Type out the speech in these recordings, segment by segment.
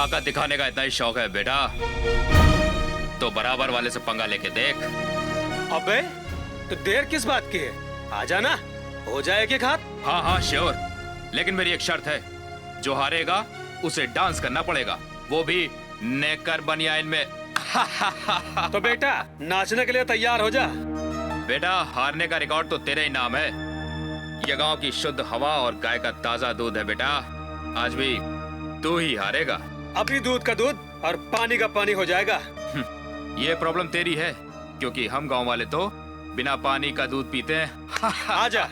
ताकत दिखाने का इतना ही शौक है बेटा तो बराबर वाले से पंगा लेके देख। अबे तो देर किस बात की है, आ जाना, हो जाए एक हाथ। हाँ हाँ श्योर, लेकिन मेरी एक शर्त है, जो हारेगा उसे डांस करना पड़ेगा, वो भी नेकर बनियाइन में। तो बेटा नाचने के लिए तैयार हो जा। बेटा हारने का रिकॉर्ड तो तेरे ही नाम है। ये गांव की शुद्ध हवा और गाय का ताजा दूध है बेटा, आज भी तू ही हारेगा। अभी दूध का दूध और पानी का पानी हो जाएगा। ये प्रॉब्लम तेरी है, क्योंकि हम गांव वाले तो बिना पानी का दूध पीते हैं। आजा।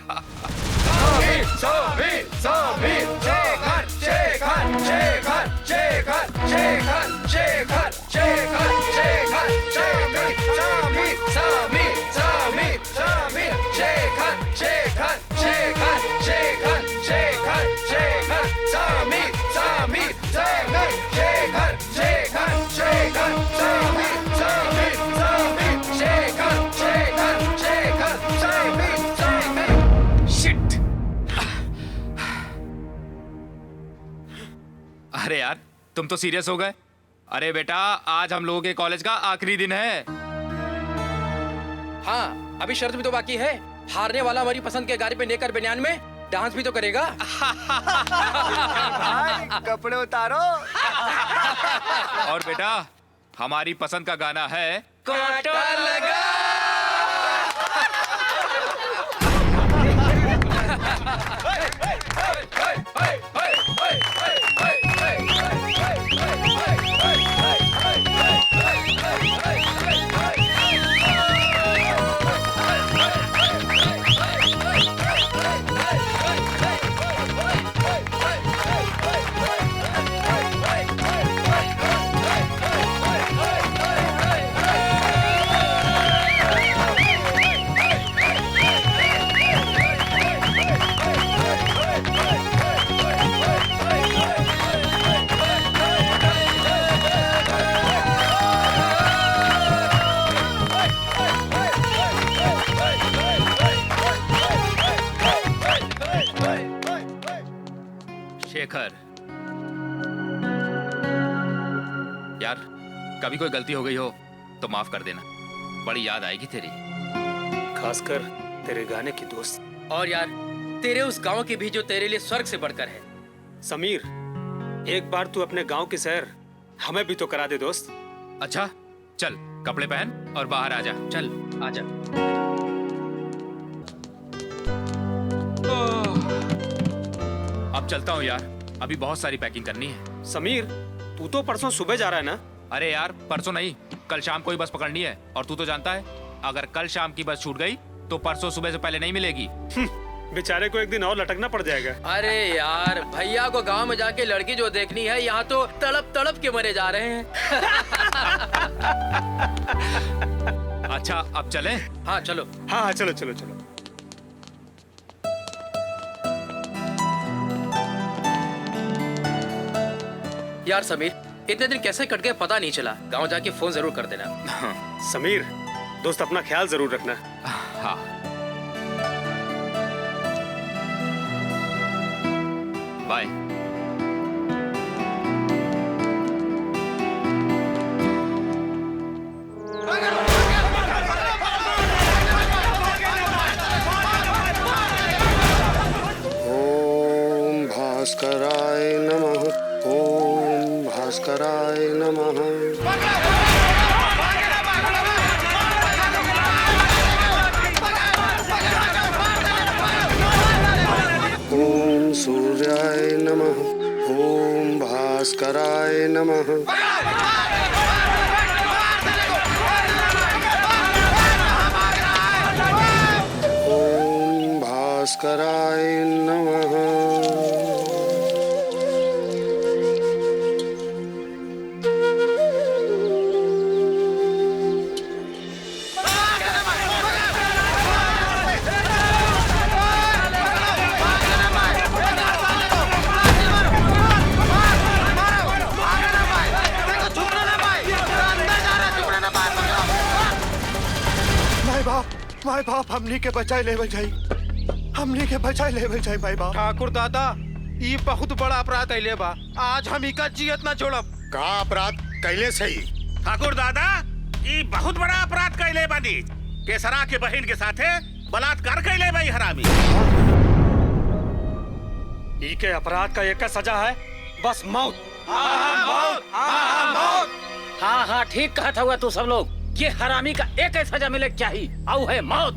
अरे यार तुम तो सीरियस हो गए। अरे बेटा आज हम लोगों के कॉलेज का आखिरी दिन है। हाँ अभी शर्त भी तो बाकी है, हारने वाला हमारी पसंद के गाड़ी पे नेकर बनियान में डांस भी तो करेगा। भाई कपड़े उतारो। और बेटा हमारी पसंद का गाना है कांटा लगा। शेखर यार कभी कोई गलती हो गई हो तो माफ कर देना, बड़ी याद आएगी तेरी, खासकर तेरे गाने की दोस्त। और यार तेरे उस गांव की भी जो तेरे लिए स्वर्ग से बढ़कर है। समीर एक बार तू अपने गांव की सैर हमें भी तो करा दे दोस्त। अच्छा चल कपड़े पहन और बाहर आ जा। चल आजा। अब चलता हूँ यार, अभी बहुत सारी पैकिंग करनी है। समीर तू तो परसों सुबह जा रहा है ना? अरे यार परसों नहीं, कल शाम को ही बस पकड़नी है, और तू तो जानता है अगर कल शाम की बस छूट गई तो परसों सुबह से पहले नहीं मिलेगी। बेचारे को एक दिन और लटकना पड़ जाएगा। अरे यार भैया को गांव में जाके लड़की जो देखनी है, यहाँ तो तड़प तड़प के मरे जा रहे हैं। अच्छा अब चलें? हाँ चलो। हाँ हाँ चलो चलो चलो। यार समीर इतने दिन कैसे कट गए पता नहीं चला, गांव जाके फोन जरूर कर देना। समीर दोस्त अपना ख्याल जरूर रखना। हाँ बाय। ओम भास्कराय नमः। ओम भास्कराय नमः। ओम सूर्याय नमः। ओम भास्कराय नमः। ओम भास्कराय नमः। भाई बाप हमनी के बचाए लेवल जाई, हमनी के बचाए लेवल जाई भाई बाप। ठाकुर दादा ये बहुत बड़ा अपराध है बा, आज हम इका जियत ना छोड़ब। का अपराध कैले सही? ठाकुर दादा ये बहुत बड़ा अपराध कैले बानी। केसरा के बहन के साथे बलात्कार कैले भाई हरामी। ई के अपराध का एक सजा है, बस मौत। हाँ हाँ ठीक कहा था हुआ तू सब लोग। ये हरामी का एक ही सजा मिले चाहिए, आउ है मौत।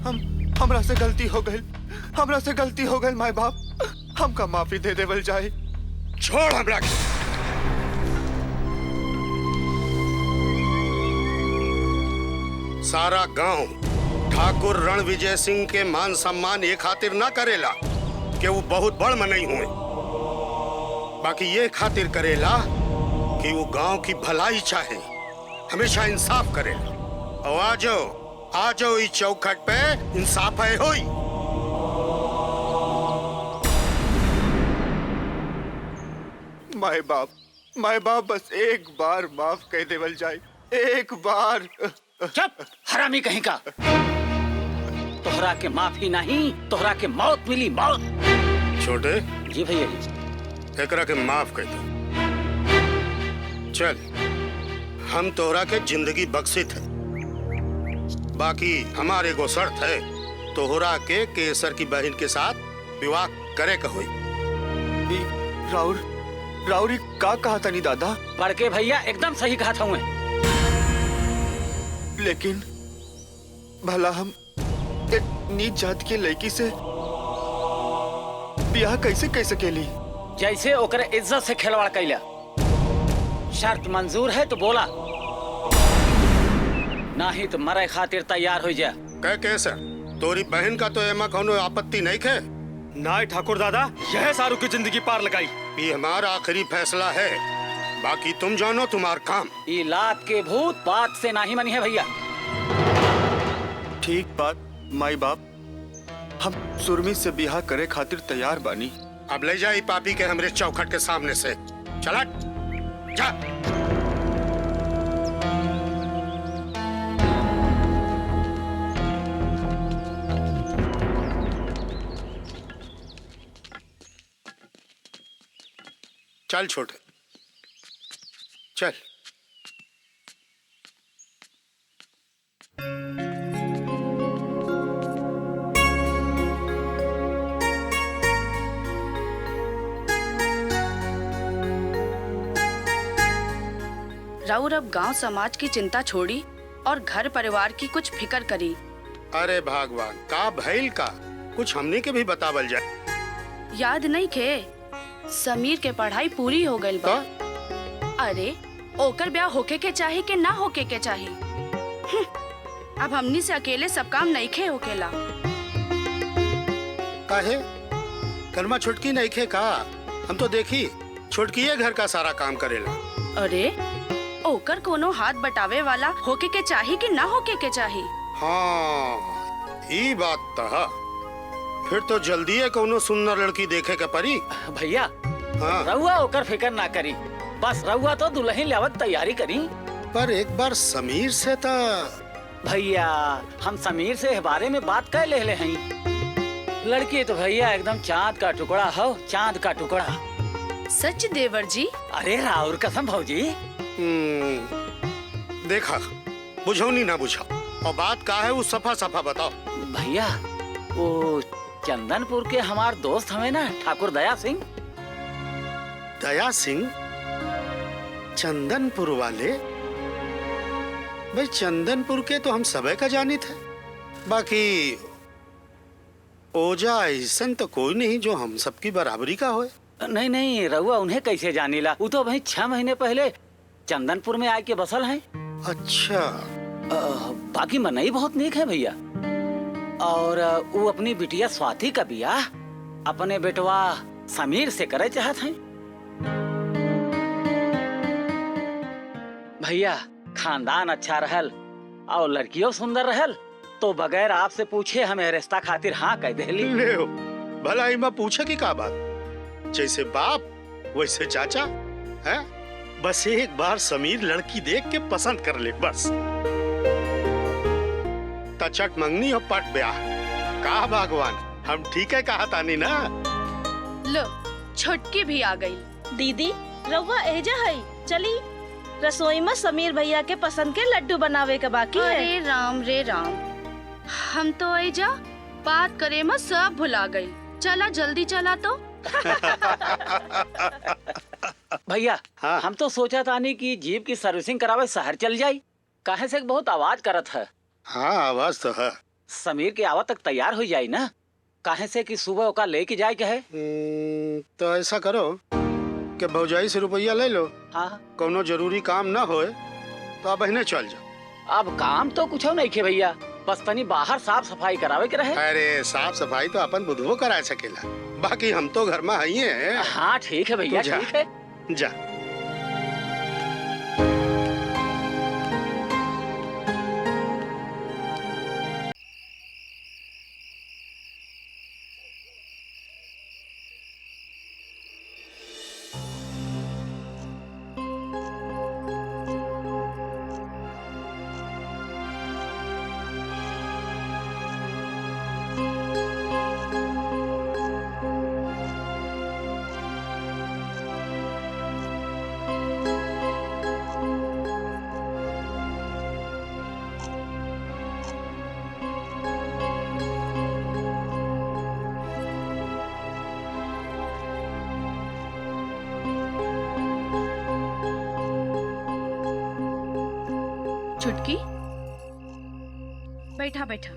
हमरा से गलती हो गई, हमरा से गलती हो गई माई बाप, हमका माफी दे देवल जाए। छोड़ हमरा के। सारा गांव ठाकुर रणविजय सिंह के मान सम्मान ये खातिर ना करेला कि वो बहुत बड़ मनई हुए, बाकी ये खातिर करेला कि वो गांव की भलाई चाहे, हमेशा इंसाफ करेला। और आ जाओ इस चौखट पे इंसाफ है होई। माई बाप बस एक बार माफ कह देवल जाए, एक बार। चुप हरामी कहीं का। तोहरा के माफी नहीं, तोहरा के मौत मिली, मौत। छोटे जी भैया जी। एकरा के माफ कर दो। चल हम तोहरा के जिंदगी बख्शित है, बाकी हमारे को शर्त है, तोहरा के केसर की बहन के साथ विवाह करे का हुई। राउरी का कहा था नहीं दादा? बड़के भैया एकदम सही कहा था मैं। लेकिन भला हम एक नीच जात की लड़की से ब्याह कैसे कह सकेली? जैसे ओकरे इज्जत से खिलवाड़ कैला। शर्त मंजूर है तो बोला, नहीं तो मरे खातिर तैयार हो जा। कह केसर, तोरी बहन का तो एमा कोनो आपत्ति नहीं है? नहीं ठाकुर दादा, यह सारू की जिंदगी पार लगाई। ये हमारा आखिरी फैसला है, बाकी तुम जानो तुम्हार काम। ये लात के भूत बात से नहीं मनी है भैया। ठीक बात माई बाप, हम सुरमी से ब्याह करे खातिर तैयार बानी। अब ले जाई पापी के हमरे चौखट के सामने से। चला जा। चल छोटे चल। राउर अब गांव समाज की चिंता छोड़ी और घर परिवार की कुछ फिक्र करी। अरे भगवान, का भइल का कुछ हमने के भी बतावल जाए। याद नहीं खे, समीर के पढ़ाई पूरी हो गई बा। अरे ओकर ब्याह होके के चाही के ना होके के चाही। अब हमनी से अकेले सब काम नहीं खे होकेला। काहे कर्मा छुटकी नहीं खे का? हम तो देखी छुटकी घर का सारा काम करेला। अरे ओकर कोनो हाथ बटावे वाला होके के चाही कि ना होके के चाही? हाँ ये बात तो, फिर तो जल्दी है कोनो सुंदर लड़की देखे के परी। भैया हाँ। रहुआ ओकर फिकर ना करी, बस रहुआ तो दुल्हन लावत तैयारी करी। पर एक बार समीर से तो भैया हम समीर से बारे में बात कर ले हैं। लड़की तो भैया एकदम चांद का टुकड़ा हो, चांद का टुकड़ा। सच देवर जी? अरे राउर कसम भौजी। देखा बुझो नहीं ना बुझा, और बात का है वो सफा सफा बताओ। भैया वो चंदनपुर के हमार दोस्त हमें ना, ठाकुर दया सिंह। दया सिंह? चंदनपुर वाले? भाई चंदनपुर के तो हम सबे का जानी थे, बाकी ओजा ऐसन तो कोई नहीं जो हम सबकी बराबरी का होए। नहीं नहीं रहुआ उन्हें कैसे जानीला? वो तो भाई 6 महीने पहले चंदनपुर में आके बसल हैं। अच्छा। बाकी मनई बहुत नेक है भैया, और वो अपनी बिटिया स्वाति का बियाह अपने बेटवा समीर से करे चाहत हैं। भैया खानदान अच्छा रहल और लड़कियों सुंदर रहल तो बगैर आपसे पूछे हमें रिश्ता खातिर हाँ कह देली। ले हो, भला इमा पूछे की का बात? जैसे बाप वैसे चाचा है। बस एक बार समीर लड़की देख के पसंद कर ले बस। तचट मंगनी और पट ब्याह। का भगवान, हम ठीक है कहा तानी ना। लो छुटकी भी आ गई। दीदी रउआ एजा है, चली रसोई में समीर भैया के पसंद के लड्डू बनावे के बाकी है। अरे राम रे राम, हम तो ऐजा बात करे में सब भुला गई। चला जल्दी चला तो। भैया हाँ। हम तो सोचा तानी कि जीप की सर्विसिंग करावे शहर चल जाई, काहे से बहुत आवाज करत है। हाँ आवाज तो है। समीर के आवा तक तैयार हो जाई ना, काहे से कि सुबह ओका लेके जाए के है। तो ऐसा करो कि भौजाई से रुपया ले लो। हाँ कोनो जरूरी काम ना होए तो अब बहने चल जाओ। अब काम तो कुछ नहीं खे भैया, बस तनी बाहर साफ सफाई करावे के रहे। अरे साफ सफाई तो अपन बुधवो करा सकेला, बाकी हम तो घर में ही हैं। हाँ ठीक है भैया, तू जा। ठीक है। जा। छुटकी बैठा बैठा।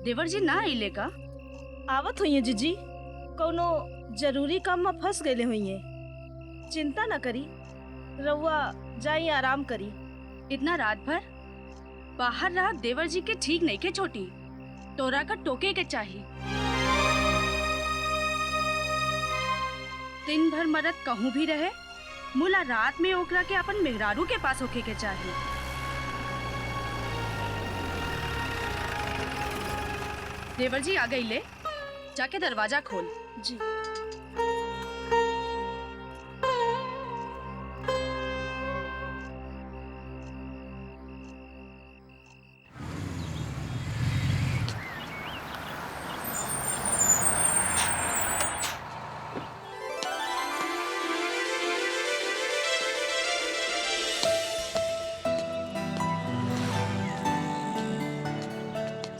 देवर जी ना आइले का? आवत हुई है जीजी, कोनो जरूरी काम में फंस गए हुई है। चिंता न करी, रउआ जाई आराम करी। इतना रात भर बाहर रहा देवर जी के ठीक नहीं के छोटी, तोरा का टोके के चाहिए। दिन भर मरद कहूँ भी रहे, मुला रात में ओकरा के अपन मेहरारू के पास होके के चाहिए। देवर जी आ गई ले, जाके दरवाजा खोल। जी।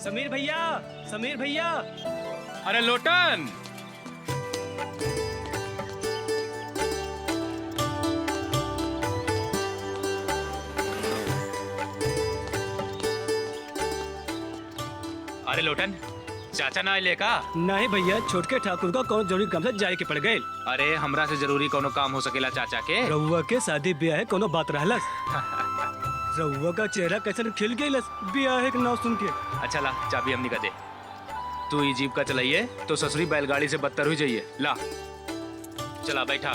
समीर भैया, समीर भैया। अरे लोटन, अरे लोटन, चाचा ना आइले का? नहीं भैया, छोटके ठाकुर का कौन जरूरी काम से जाए के पड़ गए। अरे हमरा से जरूरी कोनो काम हो सकेला चाचा के? रउआ के शादी ब्याह है, कोनो बात रहलस। रउआ का चेहरा कैसे खिल गई ब्याह के नाम सुन के। अच्छा ला चाबी हमनी का दे। तू ये जीप का चलाइए तो ससुरी बैलगाड़ी से बदतर हुई जाइए। ला चला बैठा।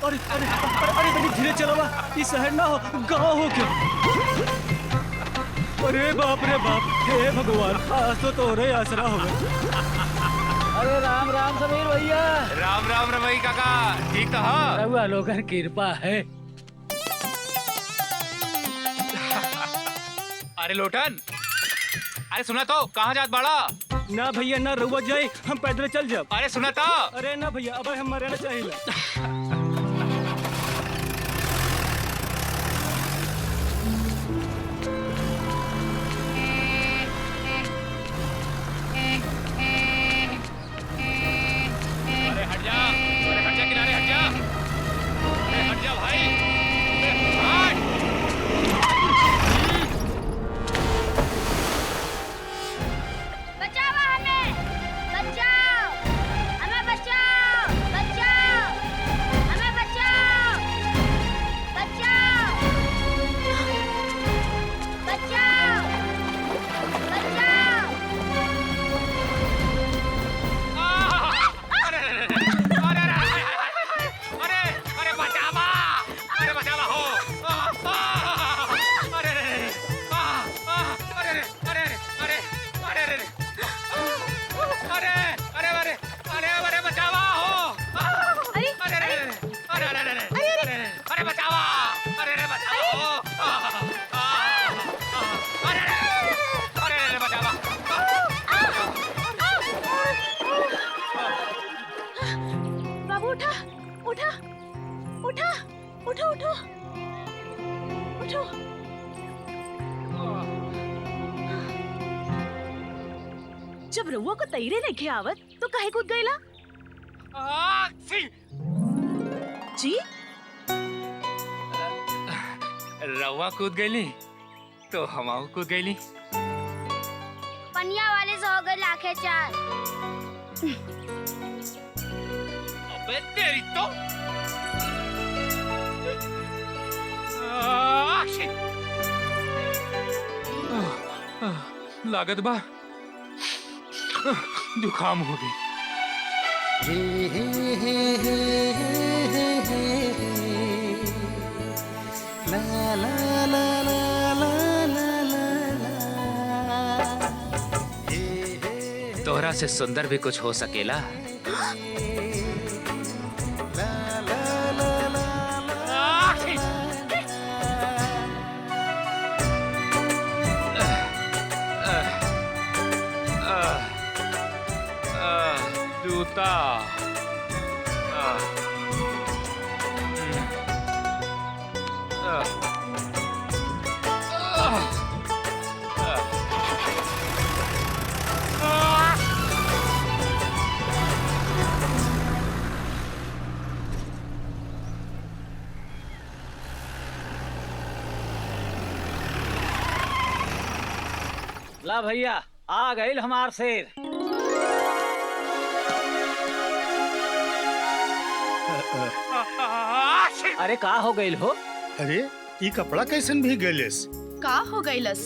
अरे अरे अरे बड़ी धीरे चलावा, ये शहर ना हो, गाँव हो क्या? अरे बाप रे बाप, हे भगवान, आज तो तोरे आसरा हो गए। अरे राम राम समीर भैया। राम राम रमई काका, ठीक तो हाँ? रउआ लोगन कृपा है। अरे लोटन, अरे सुना तो, कहाँ जात बाड़ा? ना भैया ना, रउआ जाए, हम पैदल चल जाब। अरे सुना तो। अरे ना भैया, अब हम मरना चाहिए। किनारे हट जा। अरे हट जा भाई। हट। बचाओ हमें, बचाओ, हमें बचाओ, बचाओ, उठा उठो उठो उठो। जब रउआ को तैरे नहीं खे आवत तो काहे कूद गईला? जी रवा कूद गईली तो हमाऊ कूद गईली। पनिया वाले से हो गए लाखे चार। अबे तेरी तो लागत बा जुकाम हो गई। तोहरा से सुंदर भी कुछ हो सकेला। जूता ला भैया आ गईल हमार शेर। अरे का हो गईल हो? अरे ये कपड़ा कैसन भी गैलेस? का हो गईलस?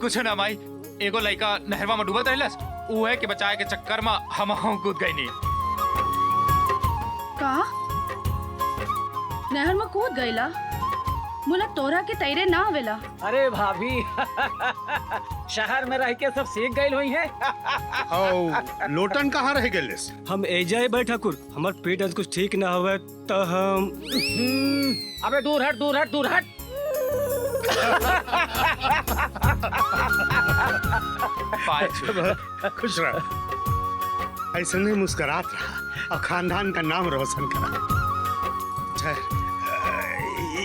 कुछ ना माई, एगो लड़का नहरवा में डूबत रहलस, उहे के बचाए के चक्कर में हम कूद गईनी। का नहर में कूद गईला? मुला तोरा के तैरे ना आवेला। अरे भाभी शहर में रह के सब सीख गई हुई है। और लोटन कहाँ रह गैलेस? हम एजाए बैठ ठाकुर, हमार पेट आज कुछ ठीक ना हुआ तो हम अबे दूर हट दूर हट दूर हट। खुश रह, ऐसे नहीं मुस्कुरात रहा और खानदान का नाम रोशन करा।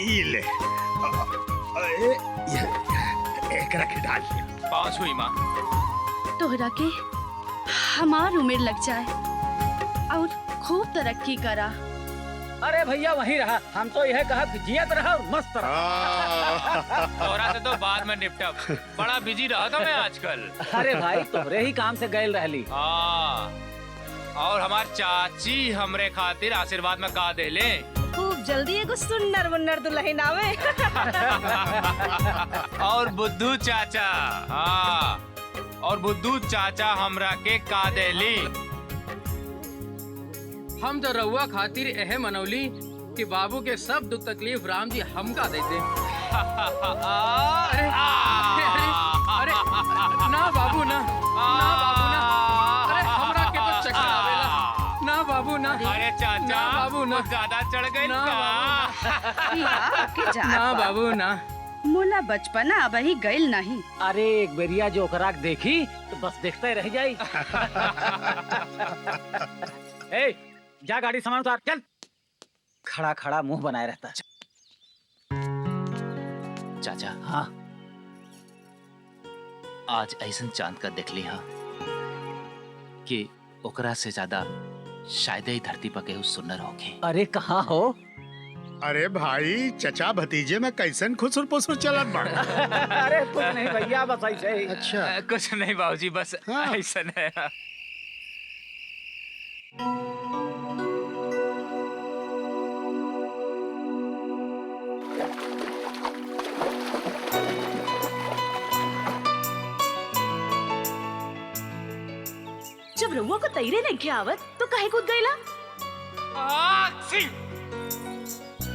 ये ले, एक रख डाल। पाँच हुई माँ। तोहरा के हमार उम्र लग जाए और खूब तरक्की करा। अरे भैया वहीं रहा, हम तो यह कहा कि जियत रहा और मस्त रहा। तोरा से तो बाद में निपटब, बड़ा बिजी रहा था मैं आजकल। अरे भाई तोहरे ही काम से गैल रहली। हाँ, और हमार चाची हमरे खातिर आशीर्वाद में का दे ले। खूब जल्दी एगो सुन्नर मुन्नर दुल्हन आवे। और बुद्धू चाचा, हाँ, और बुद्धू चाचा हमरा के का दे ली। हम तो रउआ खातिर एहे मनौली कि बाबू के सब दुख तकलीफ राम जी हमका देते। अरे अरे ना बाबू ना, ना बाबू ना, अरे हमरा के तो चक्कर आवेला। ना बाबू ना, अरे चाचा ना बाबू ना, ज्यादा चढ़ गई ना का? ना बाबू ना। मुला बचपना अब ही गईल नहीं। अरे एक बेरिया जो ओकरा के देखी तो बस देखते रह जाई। ए, जा गाड़ी सामान उतार चल। खड़ा खड़ा मुंह बनाए रहता। चाचा हाँ आज ऐसन चांद का देख ली हा कि ओकरा से ज्यादा शायद ही धरती पर केहू सुंदर होके। अरे कहाँ हो? अरे भाई चचा भतीजे में कैसन खुसुर पुसुर चलत बा। अरे कुछ नहीं भैया बस ऐसे ही। अच्छा कुछ नहीं बाबूजी, बस हाँ। ऐसन है। जब रउआ को तैरे नहीं खे आवत तो काहे कूद गईला?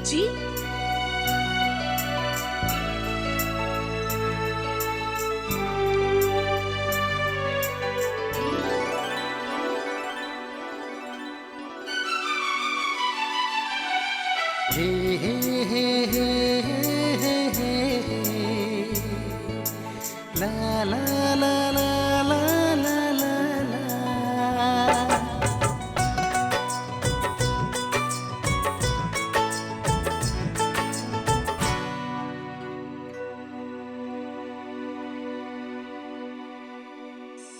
जी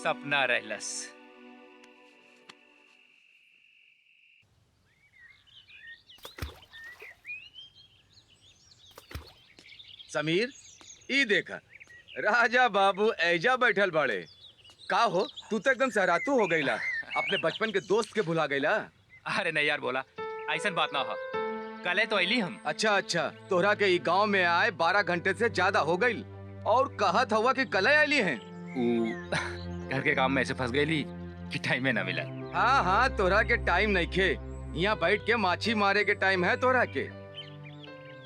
सपना रहलस। समीर, ई देखा राजा बाबू ऐजा बैठल बड़े। का हो, तू तो एकदम सहरातू हो गईला, अपने बचपन के दोस्त के भुला गईला। अरे नहीं यार बोला, ऐसा बात ना हो। कल तो अली हम। अच्छा, तोहरा के ई गांव में आए 12 घंटे से ज्यादा हो गई और कहत हुआ कि कल आली हैं। घर के काम में ऐसे फंस गई कि टाइम में ना मिला। हाँ, तोहरा के टाइम नहीं खे, यहाँ बैठ के माछी मारे के टाइम है तोहरा के।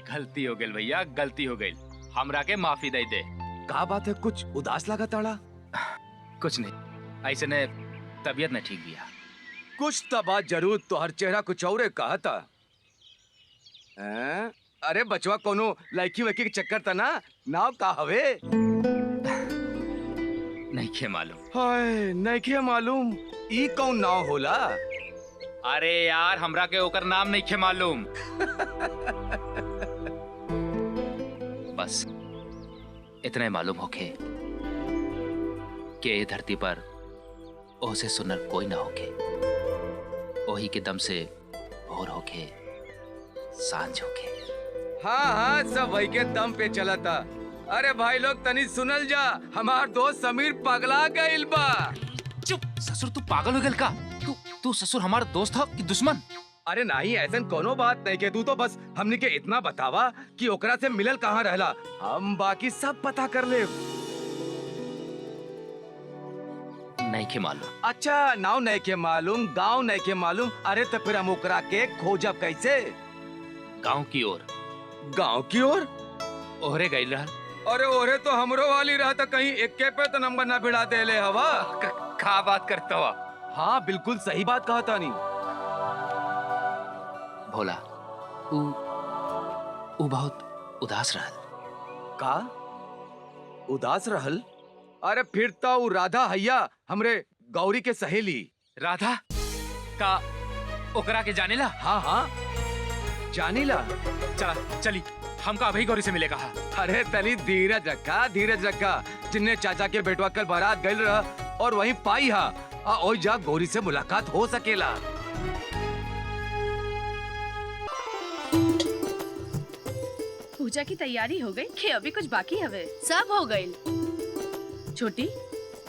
गलती हो गई भैया, गलती हो गई, हमरा के माफी दे दे। का बात है, कुछ उदास लगा ताड़ा? कुछ नहीं, ऐसे ने तबीयत न ठीक गया। कुछ तो बात जरूर, तो हर चेहरा कुछ और कहता। अरे बचवा कोनो लड़की वड़की के चक्कर था ना, नाव का हवे? नहीं खे मालूम। हाय, नहीं खे मालूम, ई कौन नाव होला? अरे यार हमरा के ओकर नाम नहीं खे मालूम। बस इतना मालूम होके कि ये धरती पर ओसे सुनर कोई ना होके, ओही के दम से भोर होके सांझ होके। हाँ, सब वही के दम पे चला था। अरे भाई लोग तनी सुनल जा, हमार दोस्त समीर पगला गइल बा। चुप ससुर, तू पागल हो गल का? तू ससुर हमारा दोस्त हो कि दुश्मन? अरे नहीं, ऐसा कोनो बात नहीं के, तू तो बस हमने के इतना बतावा कि ओकरा से मिलल कहाँ रहला, हम बाकी सब पता कर ले। नहीं के मालूम। अच्छा, नाव नहीं के मालूम, गांव नहीं के मालूम, अरे तो फिर हम ओकरा के खोजब कैसे? गांव की ओर। गांव की ओर? ओहरे गई रहा। अरे ओहरे तो हमरो वाली रहा था, कहीं इक्के पे तो नंबर ना भिड़ा दे ले हवा। का बात करता हुआ? हाँ बिल्कुल सही बात कहा तानी। भोला, उ बहुत उदास रहल। का उदास रहल? अरे फिर तो उ राधा हैया, हमरे गौरी के सहेली। राधा का ओकरा के जानेला? हाँ, जानीला। चला चली, हमका अभी गौरी से मिले कहा। अरे तनी धीरज रखा, जिन्ने चाचा के बेटवा कल बारात गइल रहा और वहीं पाई हा, और जा गौरी से मुलाकात हो सकेला। पूजा की तैयारी हो गई कि अभी कुछ बाकी हवे? सब हो गई। छोटी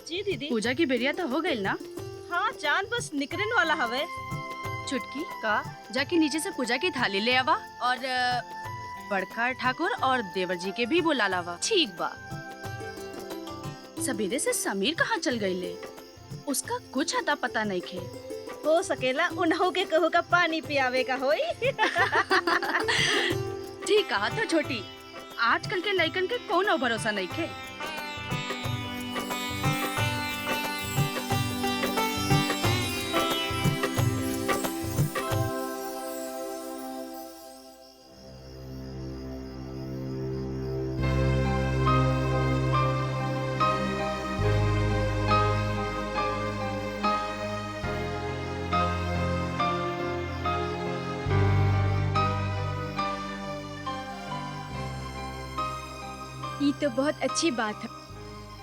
जी दीदी। पूजा की बिरिया तो हो गई ना? हाँ, चांद बस निकलने वाला हवे। चुटकी का जाके नीचे से पूजा की थाली ले आवा और बड़का ठाकुर और देवर जी के भी बुला लावा। ठीक बा। सवेरे से समीर कहाँ चल गई ले? उसका कुछ अता पता नहीं खे। हो सकेला उन्हों के कहू का पानी पियावे का होई। ठीक कहा था छोटी, आजकल के लड़कन के कोनो भरोसा नहीं खे। ये तो बहुत अच्छी बात है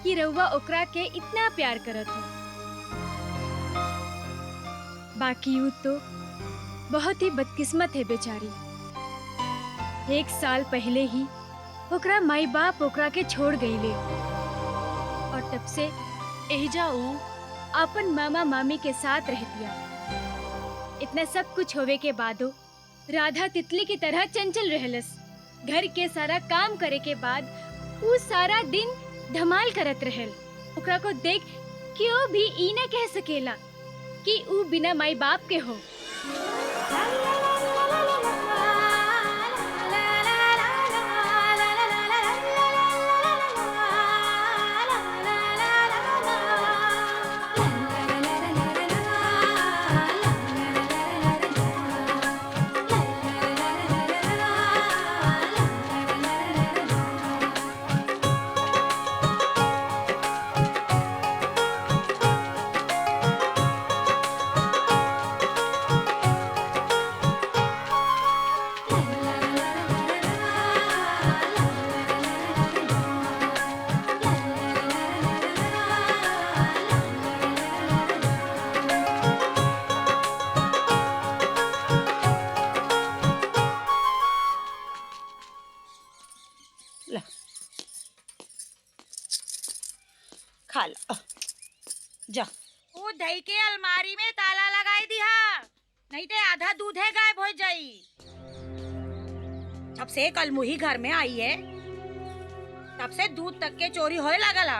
कि रउआ ओकरा के इतना प्यार करत हो। बाकी यू तो बहुत ही बदकिस्मत है बेचारी। 1 साल पहले ही ओकरा माई बाप ओकरा के छोड़ गईले और तब से एहिजा ऊ अपन मामा मामी के साथ रहतिया। इतना सब कुछ होवे के बादो राधा तितली की तरह चंचल रहलस। घर के सारा काम करे के बाद वो सारा दिन धमाल करत रहल। ओकरा को देख क्यों भी ई न कह सकेला कि वो बिना माई बाप के हो। खा ला जा। वो दही के अलमारी में ताला लगाई दिया, नहीं तो आधा दूध है गायब हो जाई। जब से कल मुही घर में आई है तब से दूध तक के चोरी होए लागला।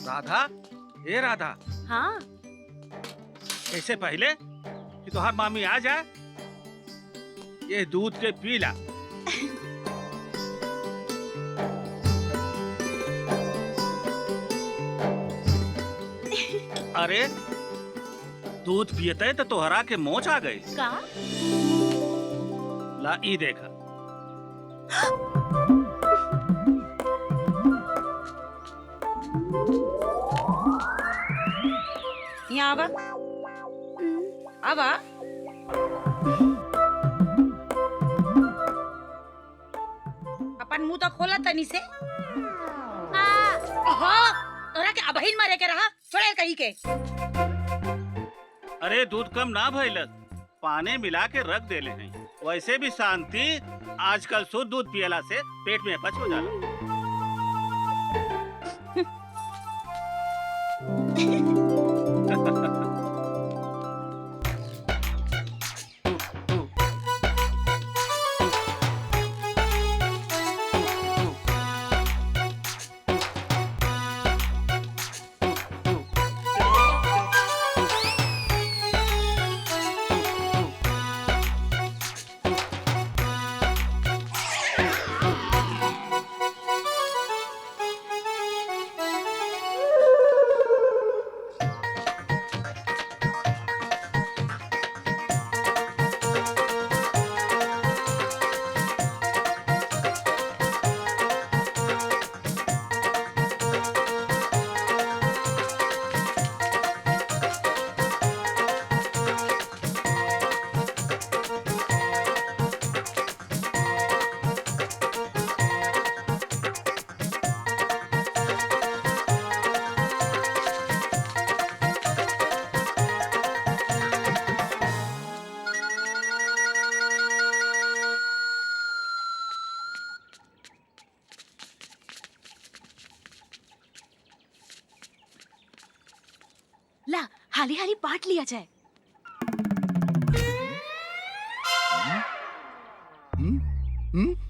राधा, ए राधा, हाँ इससे पहले कि तुहार मामी आ जाए ये दूध के पीला। अरे दूध पियते तो तोहरा के मोच आ गई का? ला ई देखा। यहाँ आवा आवा। अपन मुंह तो खोला तनी से। तोरा के अबहिन मरे के रहा छोड़े कहीं के। अरे दूध कम ना भइलत, पानी मिला के रख देले हैं। वैसे भी शांति आजकल शुद्ध दूध पियला से पेट में अपच हो जाला। ला हाली हाली बांट लिया जाए।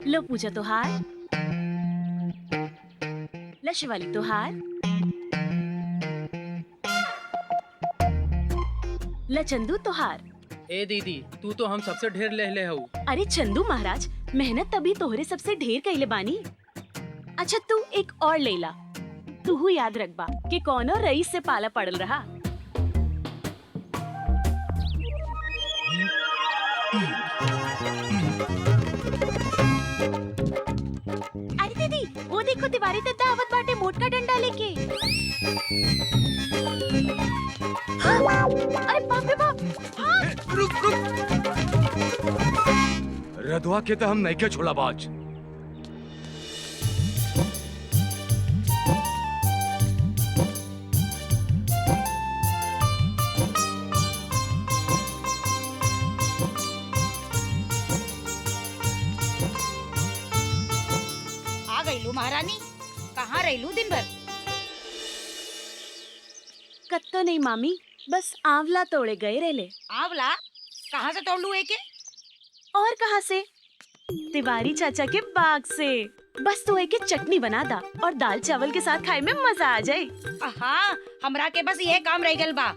लो पूजा तोहार, ला शिवाली तोहार, ला चंदू तोहार। ए दीदी, तू तो हम सबसे ढेर ले हो। अरे चंदू महाराज, मेहनत तभी तोहरे सबसे ढेर कइले बानी। अच्छा तू एक और ले ला। तू याद रखबा कि कौनो रईस से पाला पड़ल रहा। अरे दीदी, वो देखो तिवारी दद्दा आवत बाटे मोटका डंडा लेके। अरे बाप रे बाप। रुक रधवा के तो हम नहीं के छोड़ा बाज। आ गईलू महारानी, कहाँ रहीलू दिन भर? कत्तो नहीं मामी, बस आंवला तोड़े गए रेले। आंवला कहाँ से तोड़ लू एके? और कहाँ से? तिवारी चाचा के बाग से। बस तो एके चटनी बना दा और दाल चावल के साथ खाए में मजा आ जाए। हाँ, हमरा के बस ये काम रह गल बा।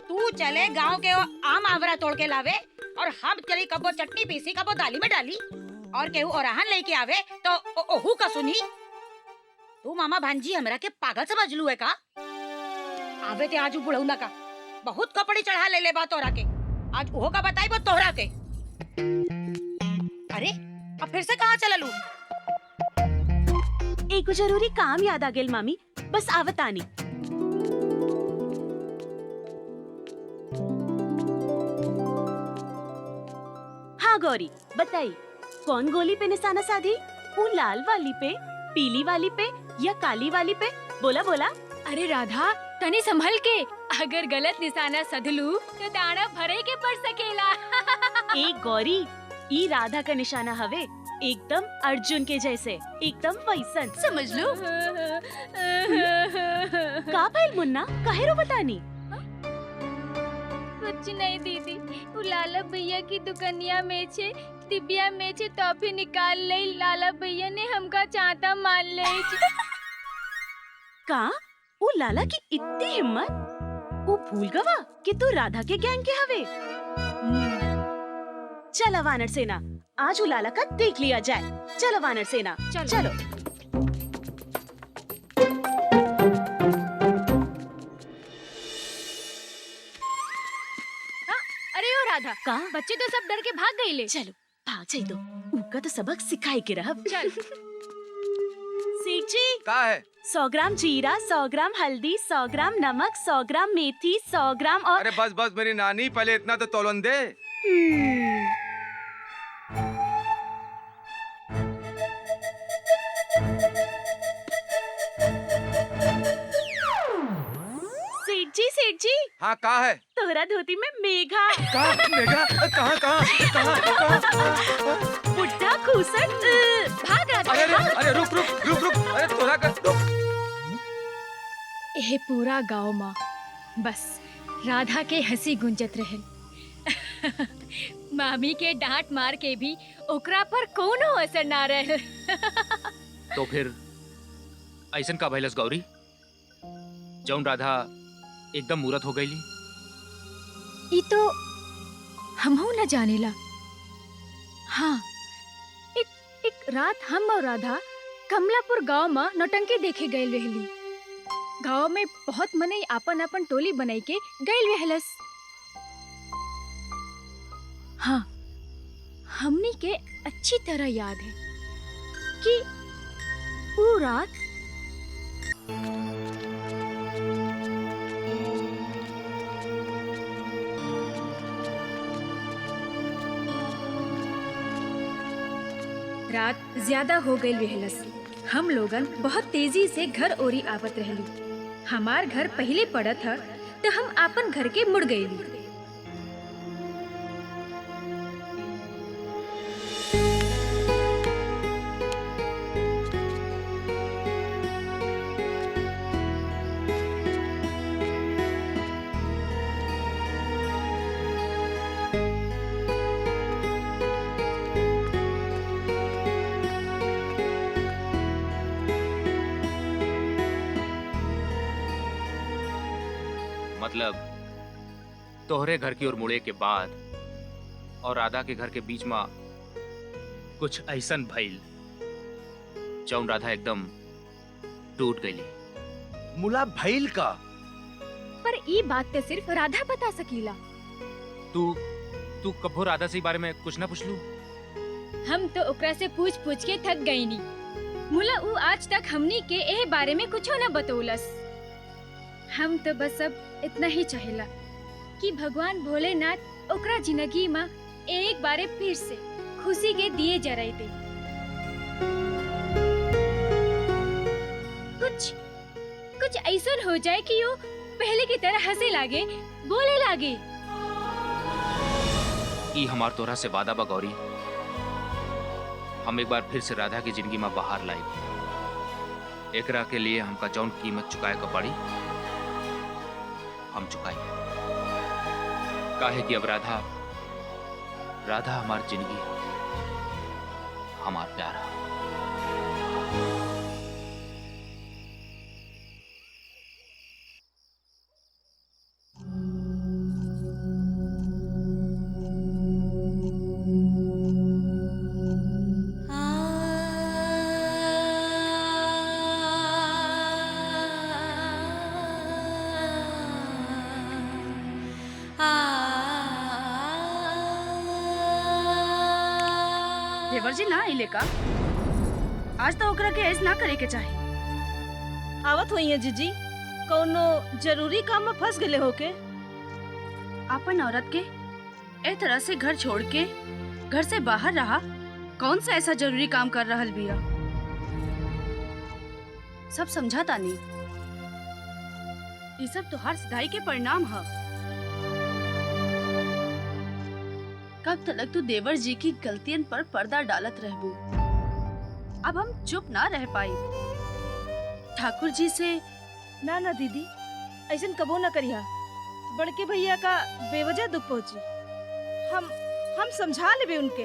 तू चले गांव के आम आंवला तोड़ के लावे और हम चली कबो चटनी पीसी कबो दाली में डाली और केहू ओराहन लेके आवे तो ओहू का सुनी। तू मामा भांजी हमरा के पागल समझ लू है का? आवे ते आज बुढ़ौना का बहुत कपड़ी चढ़ा ले ले बा तोरा के। आज ओहो का बताई बो तोहरा के। अरे अब फिर से कहाँ चललू? एक जरूरी काम याद आ गेल मामी, बस आवतानी। हाँ गौरी बताई, कौन गोली पे निशाना साधी? वो लाल वाली पे, पीली वाली पे या काली वाली पे? बोला बोला। अरे राधा, तनी संभल के, अगर गलत निशाना सधलू तो दाना भरे के पड़ सकेला। एक गौरी, ई राधा का निशाना हवे, एकदम अर्जुन के जैसे, एकदम वैसन। समझ लो। का भइल मुन्ना, काहे रो बतानी? कुछ नहीं दीदी, वो लाला भैया की दुकनिया में छे डिबिया में छे टॉफी निकाल ले, लाला भैया ने हमका चांटा मार ले। का वो लाला की इतनी हिम्मत? वो भूल गवा कि तू राधा के गैंग के हवे। चलो वानर सेना, आज वो लाला का देख लिया जाए। चलो वानर सेना, चलो। अरे ओ राधा, का बच्चे तो सब डर के भाग गए ले। चलो भाग जाई दो, उनका तो सबक सिखाई के रहा। चल। सेठ जी, का है? 100 ग्राम जीरा, 100 ग्राम हल्दी, 100 ग्राम नमक, 100 ग्राम मेथी, 100 ग्राम और अरे बस बस मेरी नानी, पहले इतना तो तोलन दे। सेठ जी, हाँ का है? तोहरा धोती में मेघा। कहाँ मेघा? कहाँ? बुढ़ा खूसट, भाग राधा। अरे रुक, अरे तोरा कर रुक। यह पूरा गांव माँ बस राधा के हंसी गुंजत रहे। मामी के डांट मार के भी ओकरा पर कोनो असर ना रहे। तो फिर ऐसन का भइलस गौरी, जौन राधा एकदम मूरत हो गईली? ई तो हमहू न जानेला। हाँ, एक रात हम और राधा कमलापुर गांव में नौटंकी देखे गए रहली। गांव में बहुत मनई आपन आपन टोली बनाई के गए रहलस। हाँ, हमनी के अच्छी तरह याद है कि वो रात ज्यादा हो गई रहलस। हम लोगन बहुत तेजी से घर ओरी आवत रहली। हमार घर पहले पड़त ह तो हम आपन घर के मुड़ गईली। मतलब तोहरे घर की ओर मुड़े के बाद और राधा के घर के बीच में कुछ ऐसन भइल जौन राधा एकदम टूट गई। मुला भइल का? पर ई बात तो सिर्फ राधा बता सकीला। तू कभो राधा से बारे में कुछ ना पूछलू? हम तो ओकरा से पूछ के थक गई नी। मुला ऊ आज तक हमनी के एह बारे में कुछ न बतौलस। हम तो बस अब इतना ही चाहेला कि भगवान भोलेनाथ ओकरा जिंदगी में एक बारे फिर से खुशी के दिए जराई दे। कुछ ऐसा हो जाए कि वो पहले की तरह हंसे लागे, बोले लागे। ई हमार तोरा से वादा बा गौरी, हम एक बार फिर से राधा की जिंदगी में बाहर लाई। एकरा के लिए हमका जौन कीमत चुकाए का पड़ी हम चुकाई। काहे कि अब राधा हमार जिंदगी, हमार प्यारा। देवर जी ना आइले का? आज तो ओकरा के ऐस ना करे के चाही। आवत हुई है जीजी, कोनो जरूरी काम में फंस गए होके? अपन औरत के ए तरह से घर छोड़ के घर से बाहर रहा, कौन सा ऐसा जरूरी काम कर रहल बिया? सब समझा तानी, ये सब तोहार सिधाई के परिणाम है। कब तक तू देवर जी की गलतियन पर पर्दा डालत रहबू। अब हम चुप ना रह पाई। ठाकुर जी से ना ना दीदी, ऐसन कबो न करिया। बड़के भैया का बेवजह दुख पहुंची। हम समझा लेबे उनके।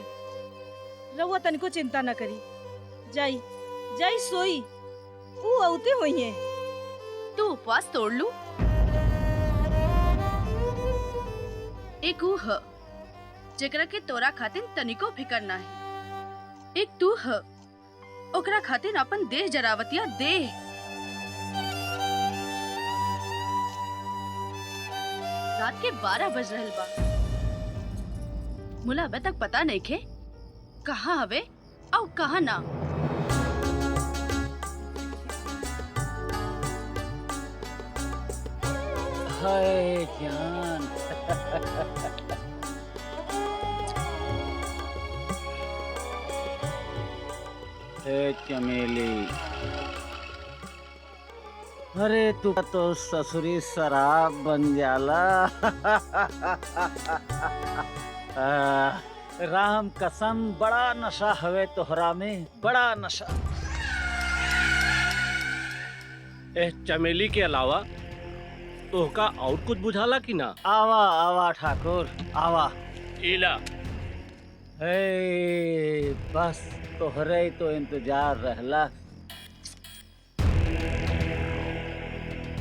रउआ तनिको चिंता न करी। जाई जाई सोई, ऊ औते होई है। तू उपवास तोड़ लू। एक ऊ ह जेकरा के तोरा खातिर तनिको फिकर ना है। एक तू ह ओकरा खातिर अपन देह जरावतिया देह। रात के 12 बज रहल बा। मुला अबे तक पता नहीं खे कहाँ हवे और कहाँ ना। हाय जान। हे चमेली, अरे तू तो ससुरी शराब बन जाला। राम कसम बड़ा नशा हवे तोहरा में, बड़ा नशा। ए चमेली के अलावा तोहका और कुछ बुझाला कि ना? आवा आवा ठाकुर आवा। इला हे बस तोहरे ही तो इंतजार रहला।